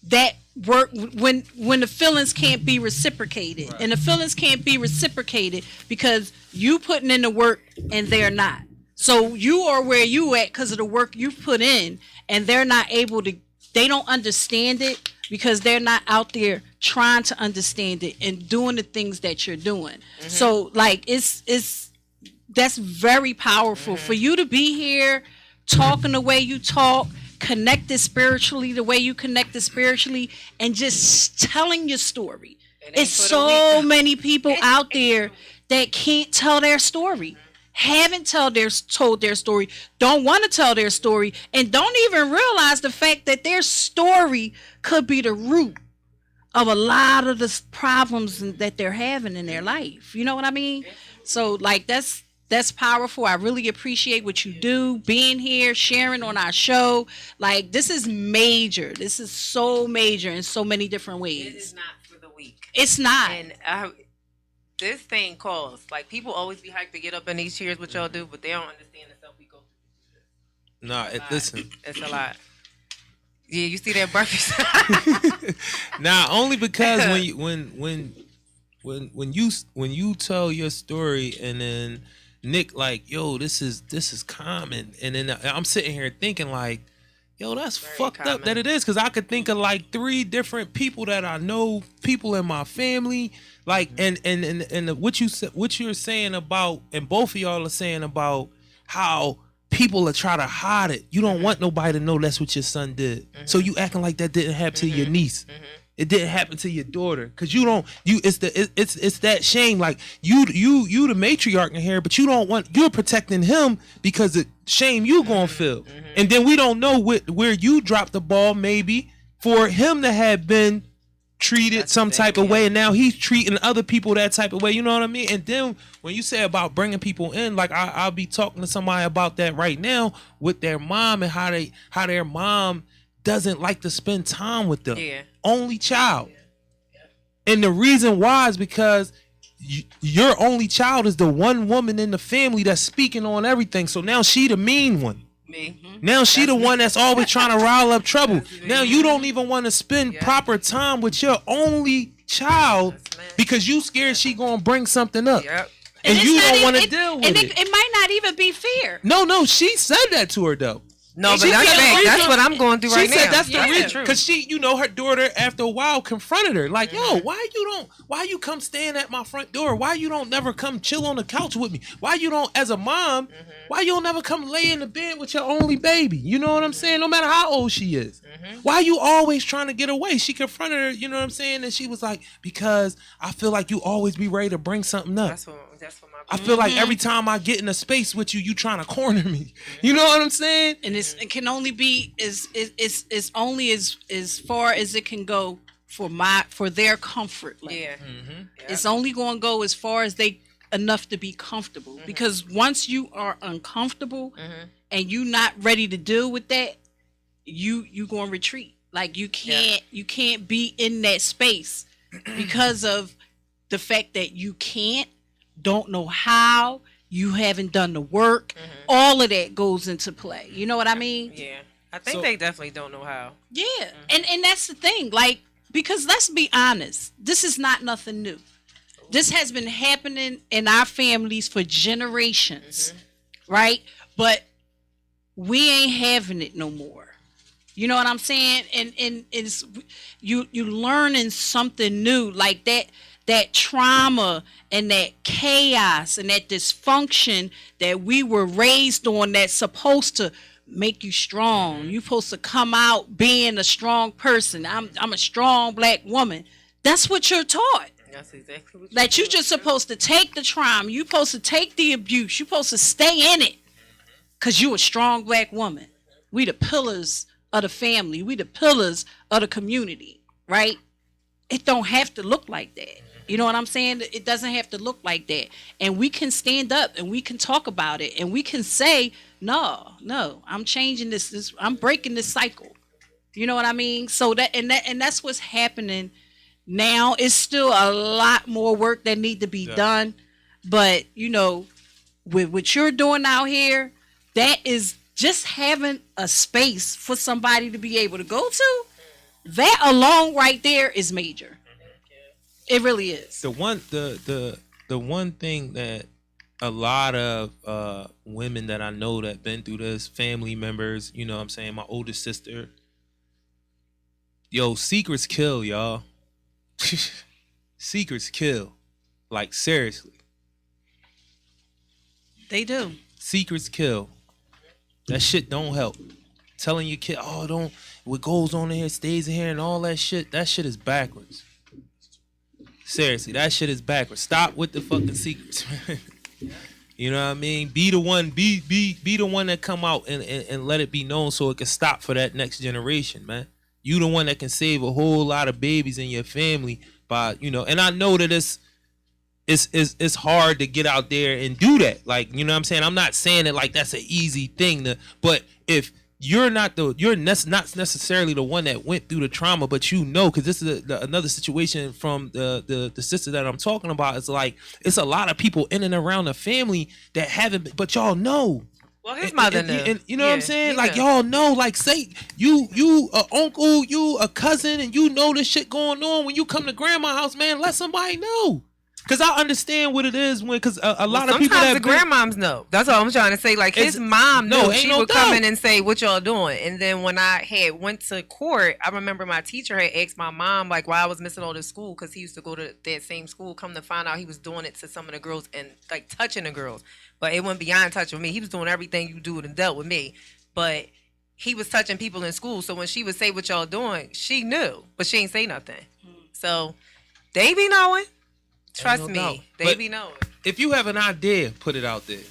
that work, when the feelings can't be reciprocated. And the feelings can't be reciprocated because you putting in the work and they're not. So you are where you at because of the work you put in, and they're not able to, they don't understand it because they're not out there trying to understand it and doing the things that you're doing. So like, that's very powerful for you to be here, talking the way you talk, connected spiritually the way you connected spiritually, and just telling your story. It's so many people out there that can't tell their story, haven't told their story, don't want to tell their story, and don't even realize the fact that their story could be the root of a lot of the problems that they're having in their life. You know what I mean? So like that's powerful. I really appreciate what you do, being here, sharing on our show. Like this is major. This is so major in so many different ways. It is not for the weak. It's not. And this thing calls. Like people always be hyped to get up in these chairs, what y'all do, but they don't understand the stuff we go through. Nah, listen. It's a lot. Yeah, you see that burpee? Nah, only because when you tell your story and then Nick like, yo, this is common, and then I'm sitting here thinking like, yo, that's very fucked common. Up that it is, because I could think of like 3 different people that I know, people in my family, like, and what you're saying about, and both of y'all are saying about how people are trying to hide it. You don't want nobody to know that's what your son did. So you acting like that didn't happen to your niece. It didn't happen to your daughter, because it's that shame. Like you the matriarch in here, but you're protecting him because the shame you gonna feel, and then we don't know where you dropped the ball, maybe for him to have been treated some type of way, and now he's treating other people that type of way. You know what I mean? And then when you say about bringing people in, like I'll be talking to somebody about that right now with their mom, and how their mom doesn't like to spend time with them. Yeah. Only child. And the reason why is because your only child is the one woman in the family that's speaking on everything. So now she the mean one. Me. Now she the one that's always trying to rile up trouble. Now you don't even want to spend proper time with your only child because you scared she gonna bring something up. Yep. And you don't want to deal with it. It might not even be fair. No, she said that to her though. No, but that's what I'm going through right now. She said that's the reason, because she, her daughter after a while confronted her, like, yo, why you come stand at my front door? Why you don't never come chill on the couch with me? Why you don't, as a mom, why you don't never come lay in the bed with your only baby? You know what I'm saying? No matter how old she is. Why you always trying to get away? She confronted her, you know what I'm saying? And she was like, because I feel like you always be ready to bring something up. That's what I feel like every time I get in a space with you trying to corner me. You know what I'm saying? And it can only be it's only as far as it can go for their comfort level. Yeah. It's only going to go as far as they enough to be comfortable. Because once you are uncomfortable and you not ready to deal with that, you going to retreat. Like you can't be in that space because of the fact that you don't know how, you haven't done the work. All of that goes into play. You know what I mean? Yeah. I think they definitely don't know how. Yeah. And that's the thing. Like, because let's be honest, this is not nothing new. This has been happening in our families for generations. Right? But we ain't having it no more. You know what I'm saying? And it's you learning something new, like that trauma and that chaos and that dysfunction that we were raised on, that's supposed to make you strong. You're supposed to come out being a strong person. I'm a strong black woman. That's what you're taught. That's exactly what that you're just supposed to take the trauma. You're supposed to take the abuse. You're supposed to stay in it because you're a strong black woman. We the pillars of the family. We the pillars of the community, right? It don't have to look like that. You know what I'm saying? It doesn't have to look like that. And we can stand up and we can talk about it and we can say, no, I'm changing this. I'm breaking this cycle. You know what I mean? So that's what's happening now. It's still a lot more work that need to be done. But, with what you're doing out here, that is just having a space for somebody to be able to go to. That alone right there is major. It really is. The one thing that a lot of women that I know that been through this, family members, you know what I'm saying, my oldest sister, secrets kill, y'all. Secrets kill. Like, seriously. They do. Secrets kill. That shit don't help. Telling your kid, oh, don't, what goes on in here stays in here and all that shit is backwards. Seriously, that shit is backwards. Stop with the fucking secrets. You know what I mean? Be the one, be the one that come out and let it be known so it can stop for that next generation, man. You the one that can save a whole lot of babies in your family by, you know, and I know that it's hard to get out there and do that. Like, you know what I'm saying? I'm not saying it like that's an easy thing but if you're not necessarily the one that went through the trauma, but you know, because this is another situation from the sister that I'm talking about. It's like it's a lot of people in and around the family that haven't, but y'all know. Well, his mother knew. And you know what I'm saying? Like y'all know, like say you a uncle, you a cousin, and you know this shit going on when you come to grandma's house, man. Let somebody know. Cause I understand what it is cause a lot of people that sometimes the grandmoms know. That's all I'm trying to say. Like his mom knew. She would come in and say, "What y'all doing?" And then when I had went to court, I remember my teacher had asked my mom like why I was missing all this school because he used to go to that same school. Come to find out, he was doing it to some of the girls and like touching the girls, but it went beyond touching me. He was doing everything you do and dealt with me, but he was touching people in school. So when she would say, "What y'all doing?" she knew, but she ain't say nothing. So they be knowing. Trust me, they be knowing. If you have an idea, put it out there.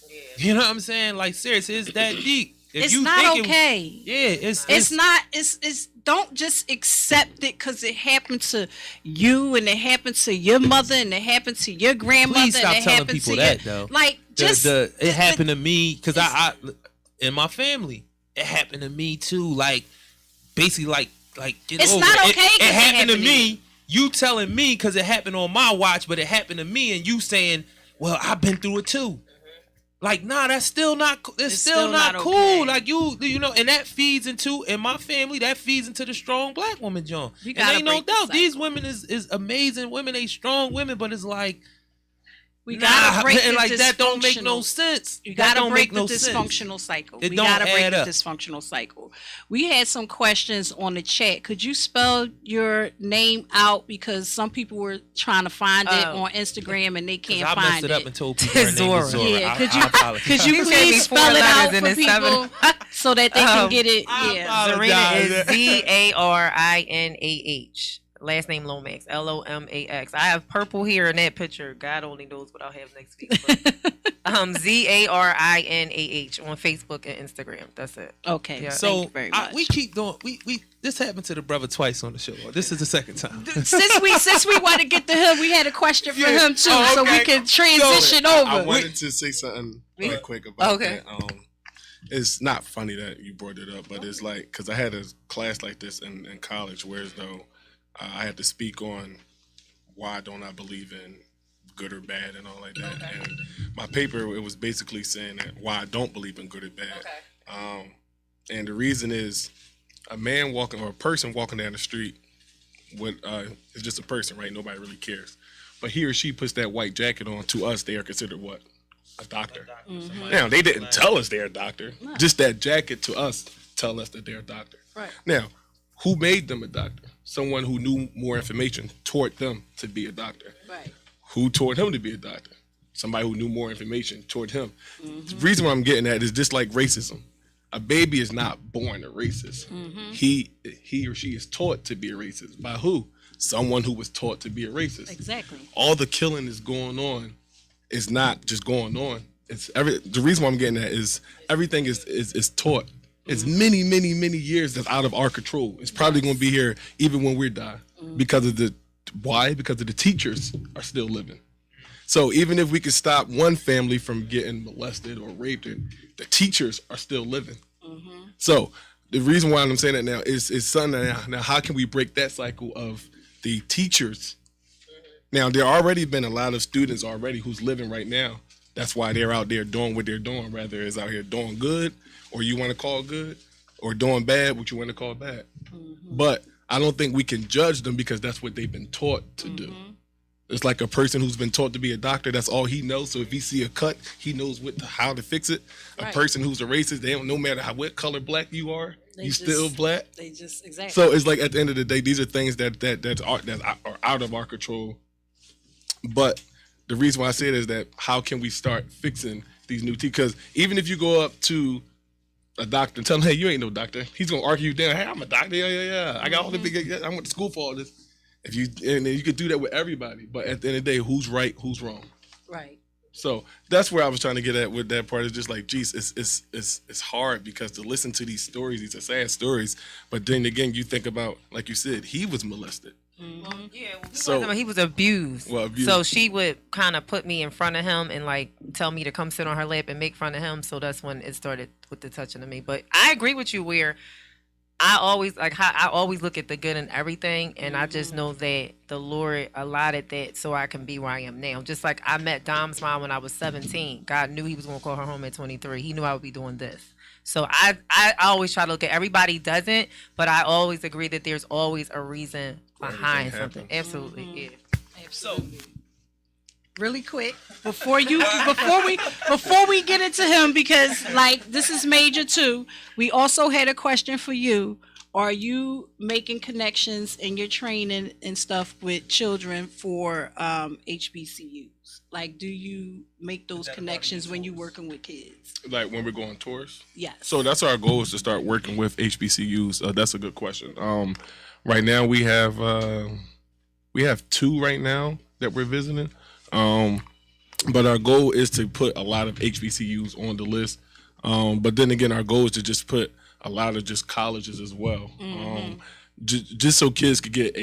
Yeah. You know what I'm saying? Like seriously, it's that deep. If it's you not okay. Yeah, it's not. It's don't just accept it because it happened to you and it happened to your mother and it happened to your grandmother. Please stop and it telling happened people to that your, though. Like it happened to me because I in my family it happened to me too. Like basically like get it's over not it. okay. It happened to me. You telling me because it happened on my watch, but it happened to me, and you saying, "Well, I've been through it too." Like, nah, that's still not. It's still not cool. Okay. Like you know, and that feeds into in my family. That feeds into the strong black woman, John. And ain't no doubt these women is amazing women. They strong women, but it's like. We gotta break the like that don't make no sense. You gotta break the dysfunctional cycle. We gotta break the dysfunctional cycle. We had some questions on the chat. Could you spell your name out because some people were trying to find it on Instagram and they can't find it. I messed it up and told people her name is Zora. Yeah, could you please spell it out for people so that they can get it? Yeah, Zarina is Zarinah. Last name Lomax, Lomax. I have purple hair in that picture. God only knows what I'll have next week. Zarinah on Facebook and Instagram. That's it. Okay. Yeah. So thank you very much. We keep doing. We this happened to the brother twice on the show. This is the second time. since we want to get to him, we had a question for him too, so we can transition over. I wanted to say something really quick about that. It's not funny that you brought it up, but it's like because I had a class like this in college, whereas though. I had to speak on why don't I believe in good or bad and all like that. Okay. And my paper, it was basically saying that why I don't believe in good or bad. Okay. And the reason is a man walking or a person walking down the street with is just a person, right? Nobody really cares. But he or she puts that white jacket on. To us, they are considered what? A doctor. Mm-hmm. Now, they didn't tell us they're a doctor. No. Just that jacket to us tell us that they're a doctor. Right. Now, who made them a doctor? Someone who knew more information taught them to be a doctor. Right. Who taught him to be a doctor? Somebody who knew more information taught him. Mm-hmm. The reason why I'm getting at is just like racism. A baby is not born a racist. Mm-hmm. He or she is taught to be a racist. By who? Someone who was taught to be a racist. Exactly. All the killing is going on. It's not just going on. It's the reason why I'm getting at is everything is taught. It's many, many, many years that's out of our control. It's probably going to be here even when we die because of because of the teachers are still living. So even if we could stop one family from getting molested or raped, the teachers are still living. Mm-hmm. So the reason why I'm saying that now is something now how can we break that cycle of the teachers? Now there already been a lot of students already who's living right now. That's why they're out there doing what they're doing, whether it's out here doing good or you want to call good, or doing bad, what you want to call bad. Mm-hmm. But I don't think we can judge them because that's what they've been taught to do. It's like a person who's been taught to be a doctor, that's all he knows. So if he see a cut, he knows how to fix it. Right. A person who's a racist, they don't no matter what color black you are, you still black. They just exactly. So it's like at the end of the day, these are things that are out of our control. But the reason why I say it is that how can we start fixing these new teachers? Because even if you go up to a doctor, tell him, hey, you ain't no doctor. He's gonna argue you down. Hey, I'm a doctor. Yeah. I got all the big. I went to school for all this. If you and you could do that with everybody, but at the end of the day, who's right, who's wrong? Right. So that's where I was trying to get at with that part. It's just like, geez, it's hard because to listen to these stories, these are sad stories. But then again, you think about, like you said, he was molested. Mm-hmm. Yeah, so he was abused. Well, abused. So she would kind of put me in front of him and like tell me to come sit on her lap and make fun of him. So that's when it started with the touching of me. But I agree with you where I always look at the good in everything, and I just know that the Lord allotted that so I can be where I am now. Just like I met Dom's mom when I was 17. God knew he was going to call her home at 23. He knew I would be doing this. So I always try to look at everybody doesn't, but I always agree that there's always a reason behind something. Absolutely, yeah. Absolutely. Really quick before we get into him, because like this is major too. We also had a question for you. Are you making connections in your training and stuff with children for HBCUs? Like, do you make those connections when you're working with kids? Like when we're going tours? Yes. So that's our goal, is to start working with HBCUs. That's a good question. Right now we have 2 right now that we're visiting. But our goal is to put a lot of HBCUs on the list. But then again, our goal is to just put a lot of just colleges as well. Just so kids could get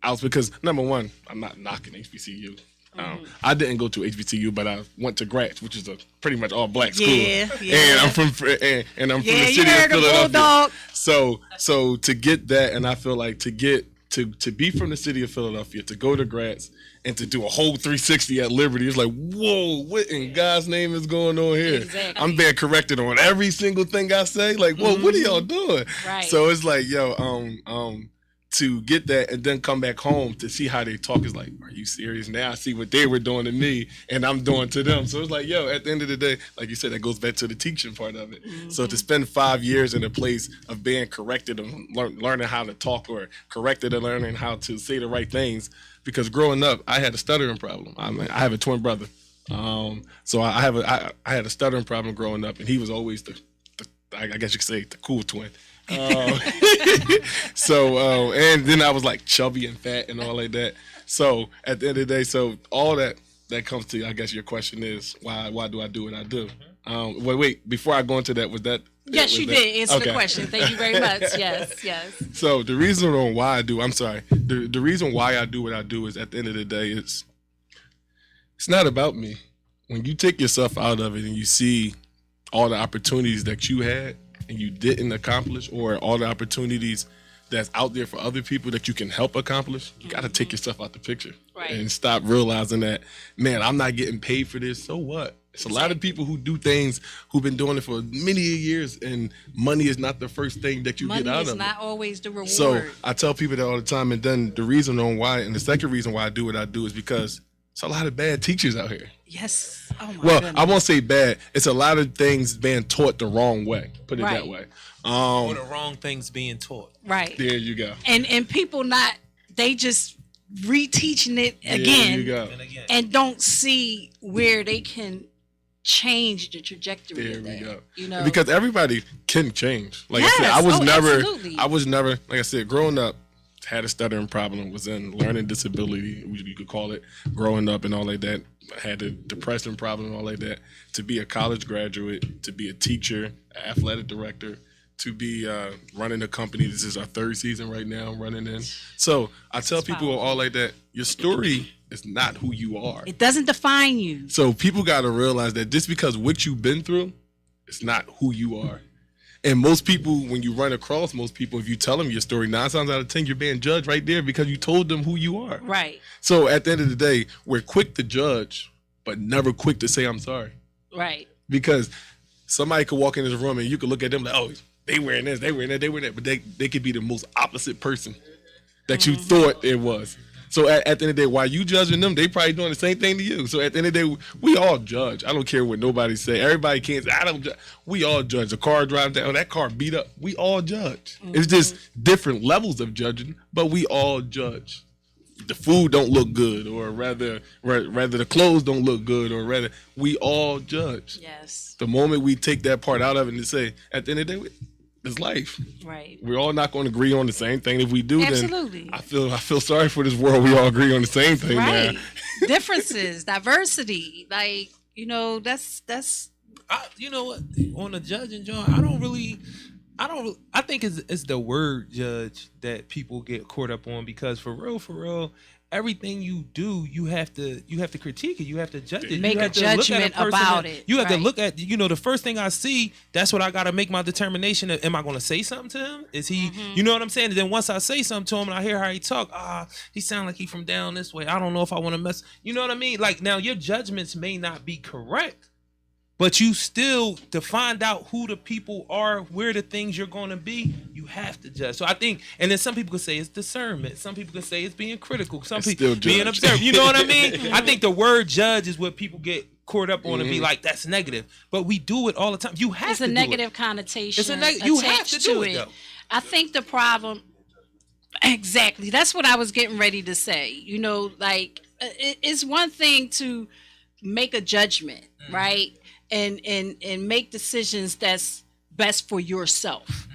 out, because number one, I'm not knocking HBCU. I didn't go to HBCU, but I went to Gratz, which is a pretty much all black school. Yeah. And I'm from the city of Philadelphia. So to get that, and I feel like to be from the city of Philadelphia, to go to Gratz and to do a whole 360 at Liberty, it's like, whoa, what in God's name is going on here? Exactly. I'm being corrected on every single thing I say. Like, whoa, what are y'all doing? Right. So it's like, to get that and then come back home to see how they talk is like, are you serious? Now I see what they were doing to me and I'm doing to them. So it's like, at the end of the day, like you said, that goes back to the teaching part of it. So to spend 5 years in a place of being corrected and learning how to talk, or corrected and learning how to say the right things, because growing up, I had a stuttering problem. I have a twin brother. So I had a stuttering problem growing up, and he was always I guess you could say the cool twin. So and then I was like chubby and fat and all like that. So at the end of the day, so all that comes to, I guess your question is, why do I do what I do? Wait, before I go into that, was that? Yes, you did answer the question. Thank you very much. Yes. So the reason why I do, the reason why I do what I do is, at the end of the day, it's not about me. When you take yourself out of it and you see all the opportunities that you had and you didn't accomplish, or all the opportunities that's out there for other people that you can help accomplish, you got to take yourself out the picture. Right. And stop realizing that, man, I'm not getting paid for this, so what? It's a lot of people who do things, who've been doing it for many years, and money is not the first thing that you get out of it. Money is not always the reward. So I tell people that all the time, and then the reason on why, and the second reason why I do what I do, is because it's a lot of bad teachers out here. Yes. Oh my Well, goodness. I won't say bad. It's a lot of things being taught the wrong way. Put it that way. Or the wrong things being taught. Right. There you go. And people they just reteaching it again. There you go. And don't see where they can change the trajectory There of we that. go. You know? Because everybody can change. Like Yes. I said, Absolutely. I was never, like I said, growing up, had a stuttering problem, was in learning disability, you could call it, growing up and all like that. Had a depression problem and all like that. To be a college graduate, to be a teacher, athletic director, to be running a company. This is our 3rd season right now, running in. So I tell people all like that, your story is not who you are. It doesn't define you. So people got to realize that just because what you've been through, it's not who you are. And most people, when you run across most people, if you tell them your story, 9 times out of 10, you're being judged right there because you told them who you are. Right. So at the end of the day, we're quick to judge, but never quick to say I'm sorry. Right. Because somebody could walk in this room and you could look at them like, oh, they wearing this, they wearing that, they wearing that. But they could be the most opposite person that you thought it was. So at the end of the day, while you judging them, they probably doing the same thing to you. So at the end of the day, we all judge. I don't care what nobody say. Everybody can't say, I don't judge. We all judge. A car drives down, that car beat up. We all judge. It's just different levels of judging, but we all judge. the food don't look good, or rather the clothes don't look good, or rather we all judge. Yes. The moment we take that part out of it and say, at the end of the day, it's life. Right. We're all not going to agree on the same thing. If we do, Absolutely. then I feel sorry for this world. We all agree on the same thing. Right. Now. Differences, diversity, like, you know, that's. You know what? On the judging, John, I think it's the word judge that people get caught up on, because for real, everything you do, you have to critique it. You have to judge it. Make a judgment about it. You have to look at, the first thing I see, that's what I got to make my determination. Am I going to say something to him? Is he, you know what I'm saying? And then once I say something to him and I hear how he talk, he sound like he from down this way. I don't know if I want to mess. You know what I mean? Like, now your judgments may not be correct, but you still, to find out who the people are, where the things you're going to be, you have to judge. So I think, and then some people could say it's discernment. Some people could say it's being critical. Some people being observant. You know what I mean? I think the word judge is what people get caught up on and be like, that's negative. But we do it all the time. You have it's to do it. It's a negative connotation. It's a negative. You have to do it, though. I think the problem, exactly, that's what I was getting ready to say. You know, like, it's one thing to make a judgment, right? And make decisions that's best for yourself.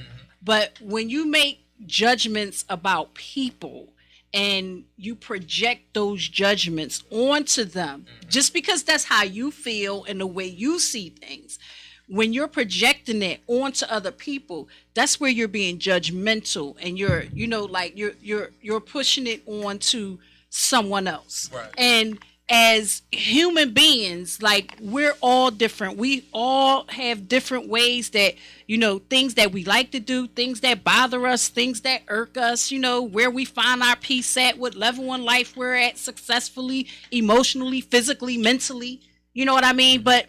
But when you make judgments about people and you project those judgments onto them, just because that's how you feel and the way you see things, when you're projecting it onto other people, that's where you're being judgmental, and you're, you know, like you're pushing it onto someone else. Right. And as human beings, like, we're all different. We all have different ways that, you know, things that we like to do, things that bother us, things that irk us, you know, where we find our peace at, what level in life we're at successfully, emotionally, physically, mentally. You know what I mean? But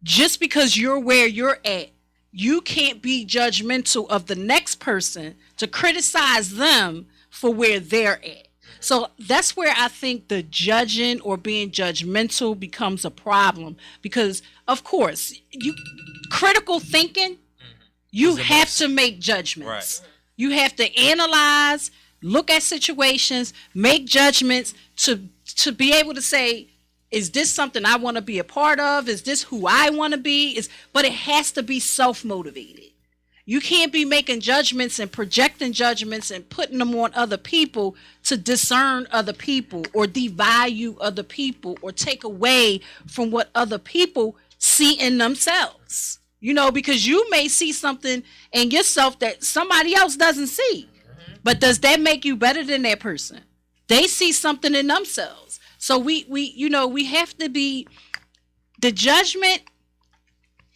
just because you're where you're at, you can't be judgmental of the next person to criticize them for where they're at. So that's where I think the judging or being judgmental becomes a problem, because, of course, critical thinking, you have to make judgments. Right. You have to analyze, look at situations, make judgments to be able to say, is this something I want to be a part of? Is this who I want to be? But it has to be self-motivated. You can't be making judgments and projecting judgments and putting them on other people to discern other people or devalue other people or take away from what other people see in themselves. You know, because you may see something in yourself that somebody else doesn't see. But does that make you better than that person? They see something in themselves. So we have to be, the judgment,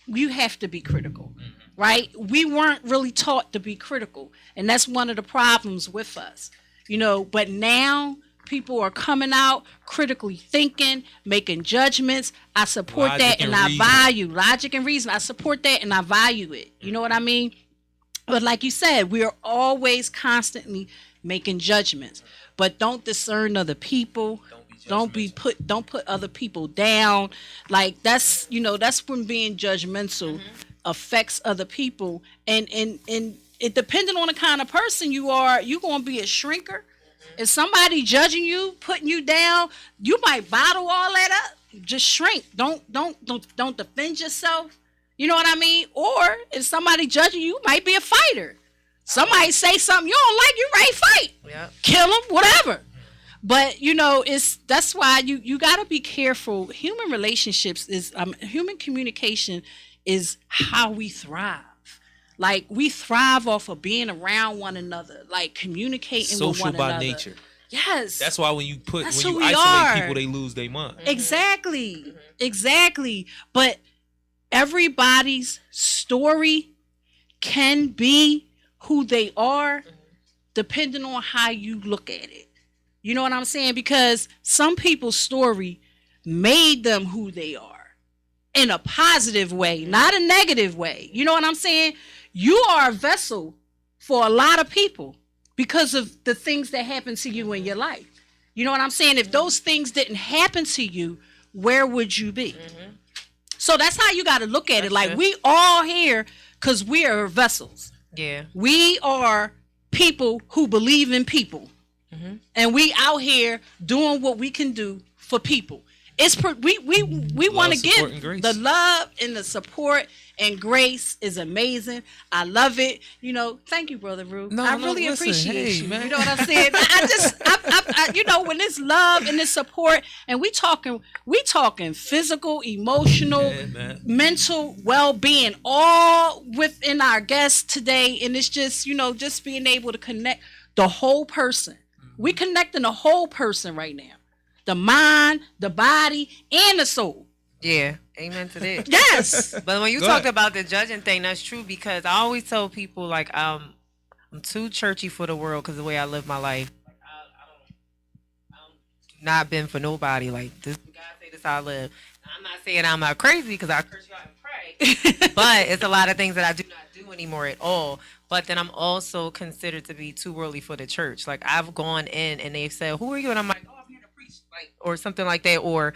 you have to be critical. Right? We weren't really taught to be critical. And that's one of the problems with us. You know, but now people are coming out critically thinking, making judgments. I support that and I value logic and reason. I support that and I value it. You know what I mean? But like you said, we are always constantly making judgments. But don't discern other people. Don't put other people down. Like, that's when being judgmental affects other people, and it depending on the kind of person you are, you're gonna be a shrinker. If somebody judging you, putting you down, you might bottle all that up. Just shrink. Don't defend yourself. You know what I mean? Or if somebody judging you, might be a fighter. Somebody say something you don't like, you ready to fight. Yeah. Kill them, whatever. But that's why you gotta be careful. Human relationships is human communication is how we thrive. Like, we thrive off of being around one another, like communicating with one another. Social by nature. Yes. That's why when you isolate people, they lose their mind. Exactly. Exactly. But everybody's story can be who they are depending on how you look at it. You know what I'm saying? Because some people's story made them who they are. In a positive way, not a negative way. You know what I'm saying? You are a vessel for a lot of people because of the things that happen to you in your life. You know what I'm saying? If those things didn't happen to you, where would you be? So that's how you got to look at it. Like, we all here because we are vessels. Yeah. We are people who believe in people. and we out here doing what we can do for people. We want to give the love and the support and grace is amazing. I love it. Thank you, Brother Rue. I really appreciate you. Man. You know what I'm saying? I when it's love and it's support, and we talking physical, emotional, mental well-being, all within our guests today, and it's just just being able to connect the whole person. We connecting the whole person right now. The mind, the body, and the soul. Yeah, amen to that. Yes. But when you talked about the judging thing, that's true, because I always tell people, like, I'm too churchy for the world because the way I live my life. Like, I don't not been for nobody. Like, this God say this how I live. Now, I'm not saying I'm not crazy because I curse you out and pray. But it's a lot of things that I do not do anymore at all. But then I'm also considered to be too worldly for the church. Like, I've gone in and they've said, "Who are you?" And I'm like, "Oh, I'm here to preach," like, or something like that. Or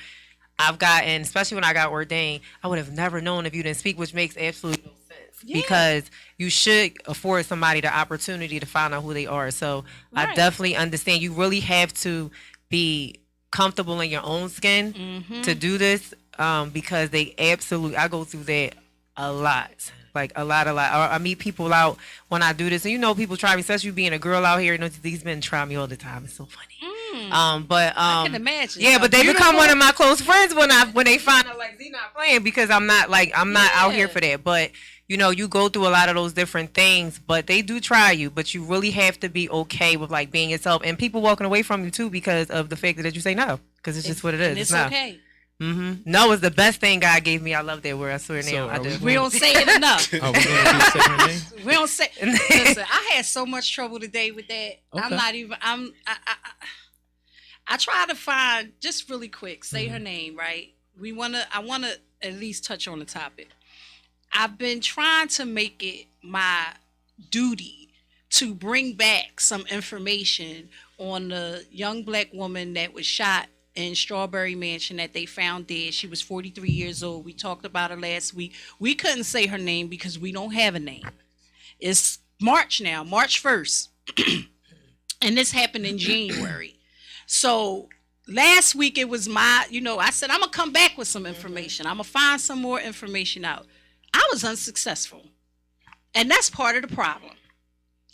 I've gotten, especially when I got ordained, I would have never known if you didn't speak, which makes absolutely no sense. Yeah. Because you should afford somebody the opportunity to find out who they are. So I definitely understand. You really have to be comfortable in your own skin to do this, because I go through that a lot. Like a lot. I meet people out when I do this, and people try me, especially being a girl out here. These men try me all the time. It's so funny. But I can imagine. Yeah, but they become one of my close friends when they find out like Z not playing, because I'm not out here for that. But you go through a lot of those different things, but they do try you. But you really have to be okay with like being yourself, and people walking away from you too because of the fact that you say no, because it's just what it is. And it's okay. No, it's the best thing God gave me. I love that word. I swear now. I do. We don't say it enough. Are we gonna say her name? We don't say. Listen, I had so much trouble today with that. Okay. I'm not even. I try to find, just really quick, say her name, right? I wanna at least touch on the topic. I've been trying to make it my duty to bring back some information on the young black woman that was shot in Strawberry Mansion that they found dead. She was 43 years old. We talked about her last week. We couldn't say her name because we don't have a name. It's March now, March 1st. And this happened in January. So last week it was I said, I'm going to come back with some information. I'm going to find some more information out. I was unsuccessful. And that's part of the problem.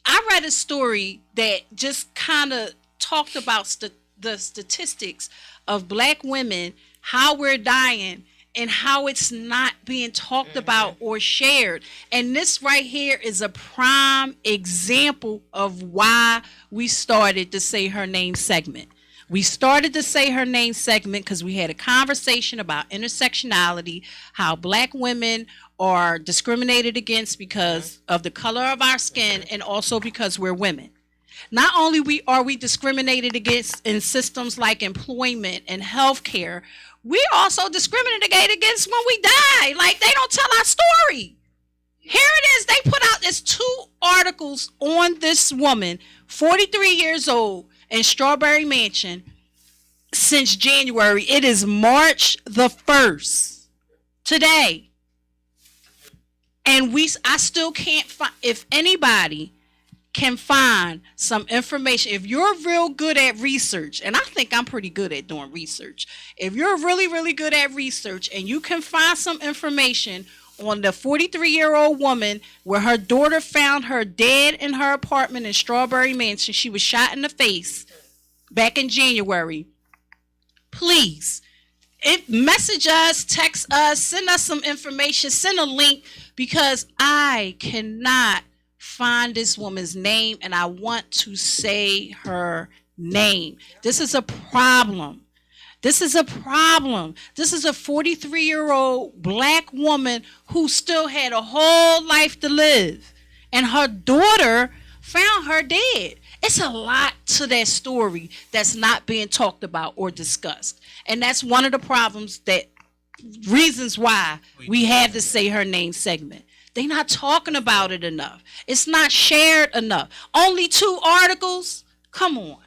I read a story that just kind of talked about the statistics of black women, how we're dying, and how it's not being talked about or shared. And this right here is a prime example of why we started the Say Her Name segment. We started the Say Her Name segment because we had a conversation about intersectionality, how black women are discriminated against because of the color of our skin, and also because we're women. Not only are we discriminated against in systems like employment and healthcare, we also discriminated against when we die. Like, they don't tell our story. Here it is. They put out this 2 articles on this woman, 43 years old, in Strawberry Mansion since January. It is March the 1st. Today. And I still can't find, if anybody can find some information. If you're real good at research, and I think I'm pretty good at doing research. If you're really, really good at research and you can find some information on the 43-year-old woman where her daughter found her dead in her apartment in Strawberry Mansion, she was shot in the face back in January, please message us, text us, send us some information, send a link, because I cannot find this woman's name, and I want to say her name. This is a problem. This is a problem. This is a 43-year-old black woman who still had a whole life to live, and her daughter found her dead. It's a lot to that story that's not being talked about or discussed. And that's one of the reasons why we have to Say Her Name segment. They're not talking about it enough. It's not shared enough. Only 2 articles? Come on.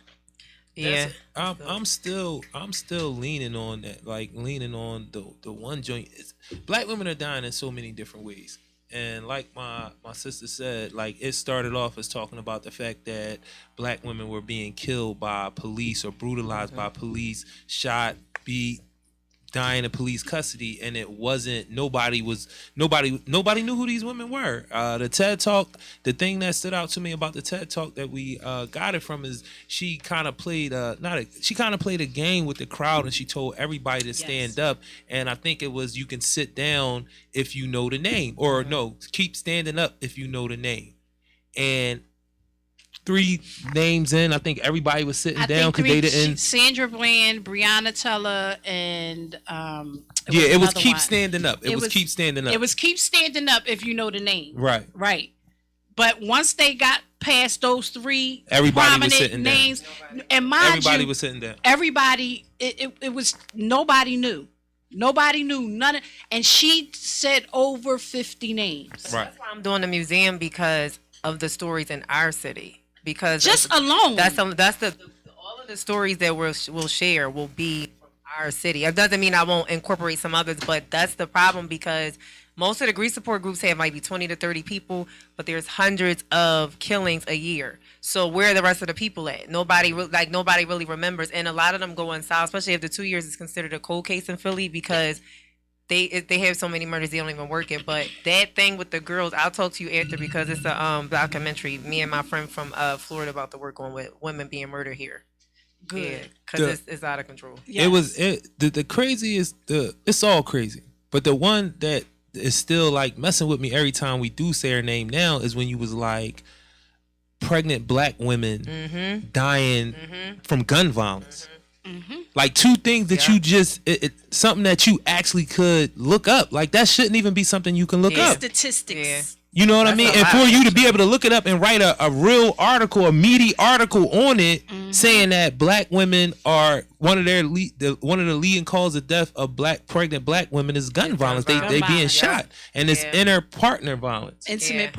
Yeah. I'm still leaning on that, like leaning on the one joint. Black women are dying in so many different ways. And like my sister said, like it started off as talking about the fact that black women were being killed by police or brutalized by police, shot, beat, dying in police custody, and it wasn't nobody knew who these women were. The TED Talk, the thing that stood out to me about the TED Talk that we got it from is she kind of played a game with the crowd, and she told everybody to stand up, and I think it was you can sit down if you know the name, or no, keep standing up if you know the name. And 3 names in, I think everybody was sitting down because they didn't. Sandra Bland, Breonna Teller, and it was keep standing up. It was keep standing up. It was keep standing up if you know the name. Right. Right. But once they got past those 3 everybody was sitting names, down. And mind everybody you, was sitting down. Everybody, it was nobody knew. Nobody knew none. And she said over 50 names. Right. That's why I'm doing the museum, because of the stories in our city. Because just alone, that's the all of the stories that we'll share will be from our city. It doesn't mean I won't incorporate some others, but that's the problem, because most of the grief support groups have maybe 20 to 30 people, but there's hundreds of killings a year. So where are the rest of the people at? Nobody really remembers, and a lot of them go south, especially if the 2 years is considered a cold case in Philly, because they have so many murders they don't even work it. But that thing with the girls, I'll talk to you after, because it's a documentary. Me and my friend from Florida about to work on with women being murdered here. Good, because it's out of control. Yes. The craziest, it's all crazy, but the one that is still like messing with me every time we do say her name now is when you was like pregnant black women dying from gun violence. Like 2 things that you just something that you actually could look up. Like that shouldn't even be something you can look up. Statistics. Yeah. You know what I mean? And for you to be able to look it up and write a real article, a meaty article on it, saying that black women are one of the leading cause of death of pregnant black women is gun violence. They being shot, and it's inner partner violence, intimate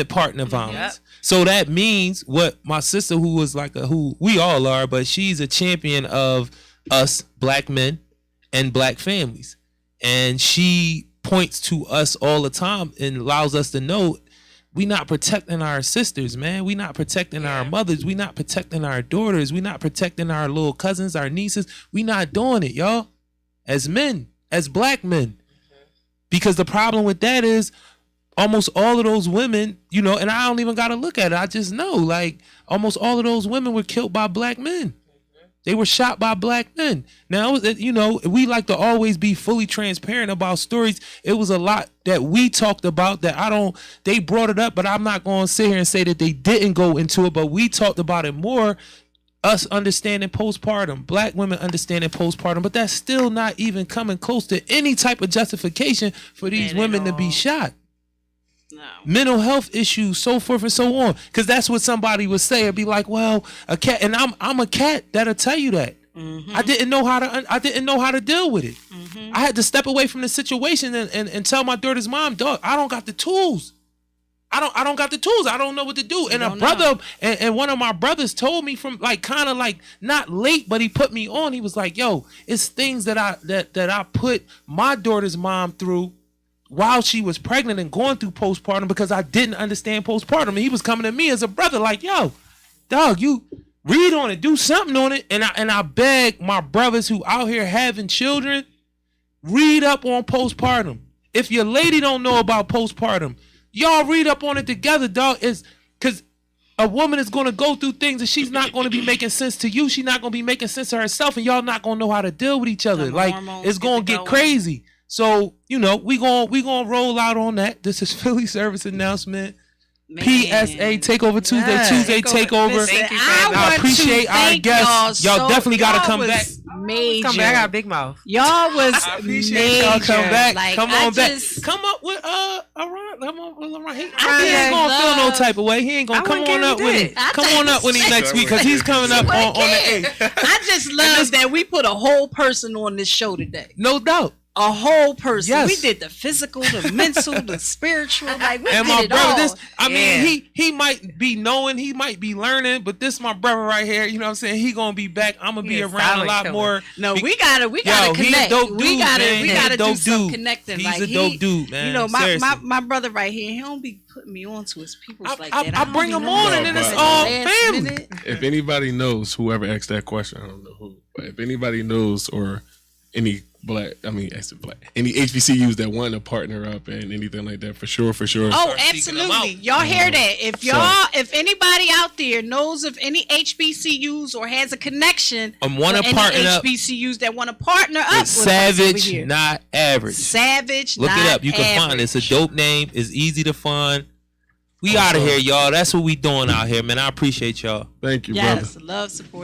partner violence. So that means what my sister, who was like who we all are, but she's a champion of us black men and black families, and she points to us all the time and allows us to know we not protecting our sisters, man. We not protecting our mothers. We not protecting our daughters. We not protecting our little cousins, our nieces. We not doing it, y'all, as men, as black men. Because the problem with that is almost all of those women, and I don't even got to look at it. I just know, like, almost all of those women were killed by black men. They were shot by black men. Now, we like to always be fully transparent about stories. It was a lot that we talked about that they brought it up, but I'm not going to sit here and say that they didn't go into it, but we talked about it more, us understanding postpartum, black women understanding postpartum, but that's still not even coming close to any type of justification for these women to be shot. No. Mental health issues, so forth and so on, because that's what somebody would say. It'd be like, well, a cat, and I'm a cat that'll tell you that. I didn't know how to deal with it. I had to step away from the situation and tell my daughter's mom, dog, I don't got the tools. I don't got the tools. I don't know what to do. And a brother and one of my brothers told me from kind of not late, but he put me on. He was like, yo, it's things that I put my daughter's mom through while she was pregnant and going through postpartum, because I didn't understand postpartum. And he was coming to me as a brother like, yo, dog, you read on it, do something on it. And I beg my brothers who out here having children, read up on postpartum. If your lady don't know about postpartum, y'all read up on it together, dog. It's because a woman is going to go through things and she's not going to be making sense to you. She's not going to be making sense to herself, and y'all not going to know how to deal with each other. Like, it's going to get crazy. So, we gonna roll out on that. This is Philly Service Announcement. Man. PSA Takeover Tuesday. Tuesday Takeover. Listen, I appreciate our guests. Y'all definitely got to come back. Major. Come back. I got a big mouth. Y'all was I appreciate y'all come back. Like, come on back. Come up with Ron. Come on with Ron. He ain't gonna feel no type of way. He ain't gonna come on up with it. Come on up with him next week, because he's coming up on the 8th. I just love that we put a whole person on this show today. No doubt. a whole person. Yes. We did the physical, the mental, the spiritual. Like we And did my it brother, all. I mean, he might be knowing, he might be learning, but this my brother right here. You know what I'm saying? He gonna be back. I'm gonna be a around a lot silent more. No, we gotta He connect. a dope dude, we gotta man. do some connecting. He's like a dope dude, man. You know, Seriously. my brother right here, he don't be putting me on to his people like that. I bring him on, and then it's all family. If anybody knows, whoever asked that question, I don't know who, but if anybody knows or any any HBCUs that want to partner up and anything like that, for sure. Oh, absolutely. Y'all hear that? If anybody out there knows of any HBCUs or has a connection, want to partner up, HBCUs that want to partner up with Savage, us not average. Savage, look not it up. You can average. find it. It's a dope name. It's easy to find. We out of here, y'all. That's what we doing out here, man. I appreciate y'all. Thank you, yes, brother. love, support.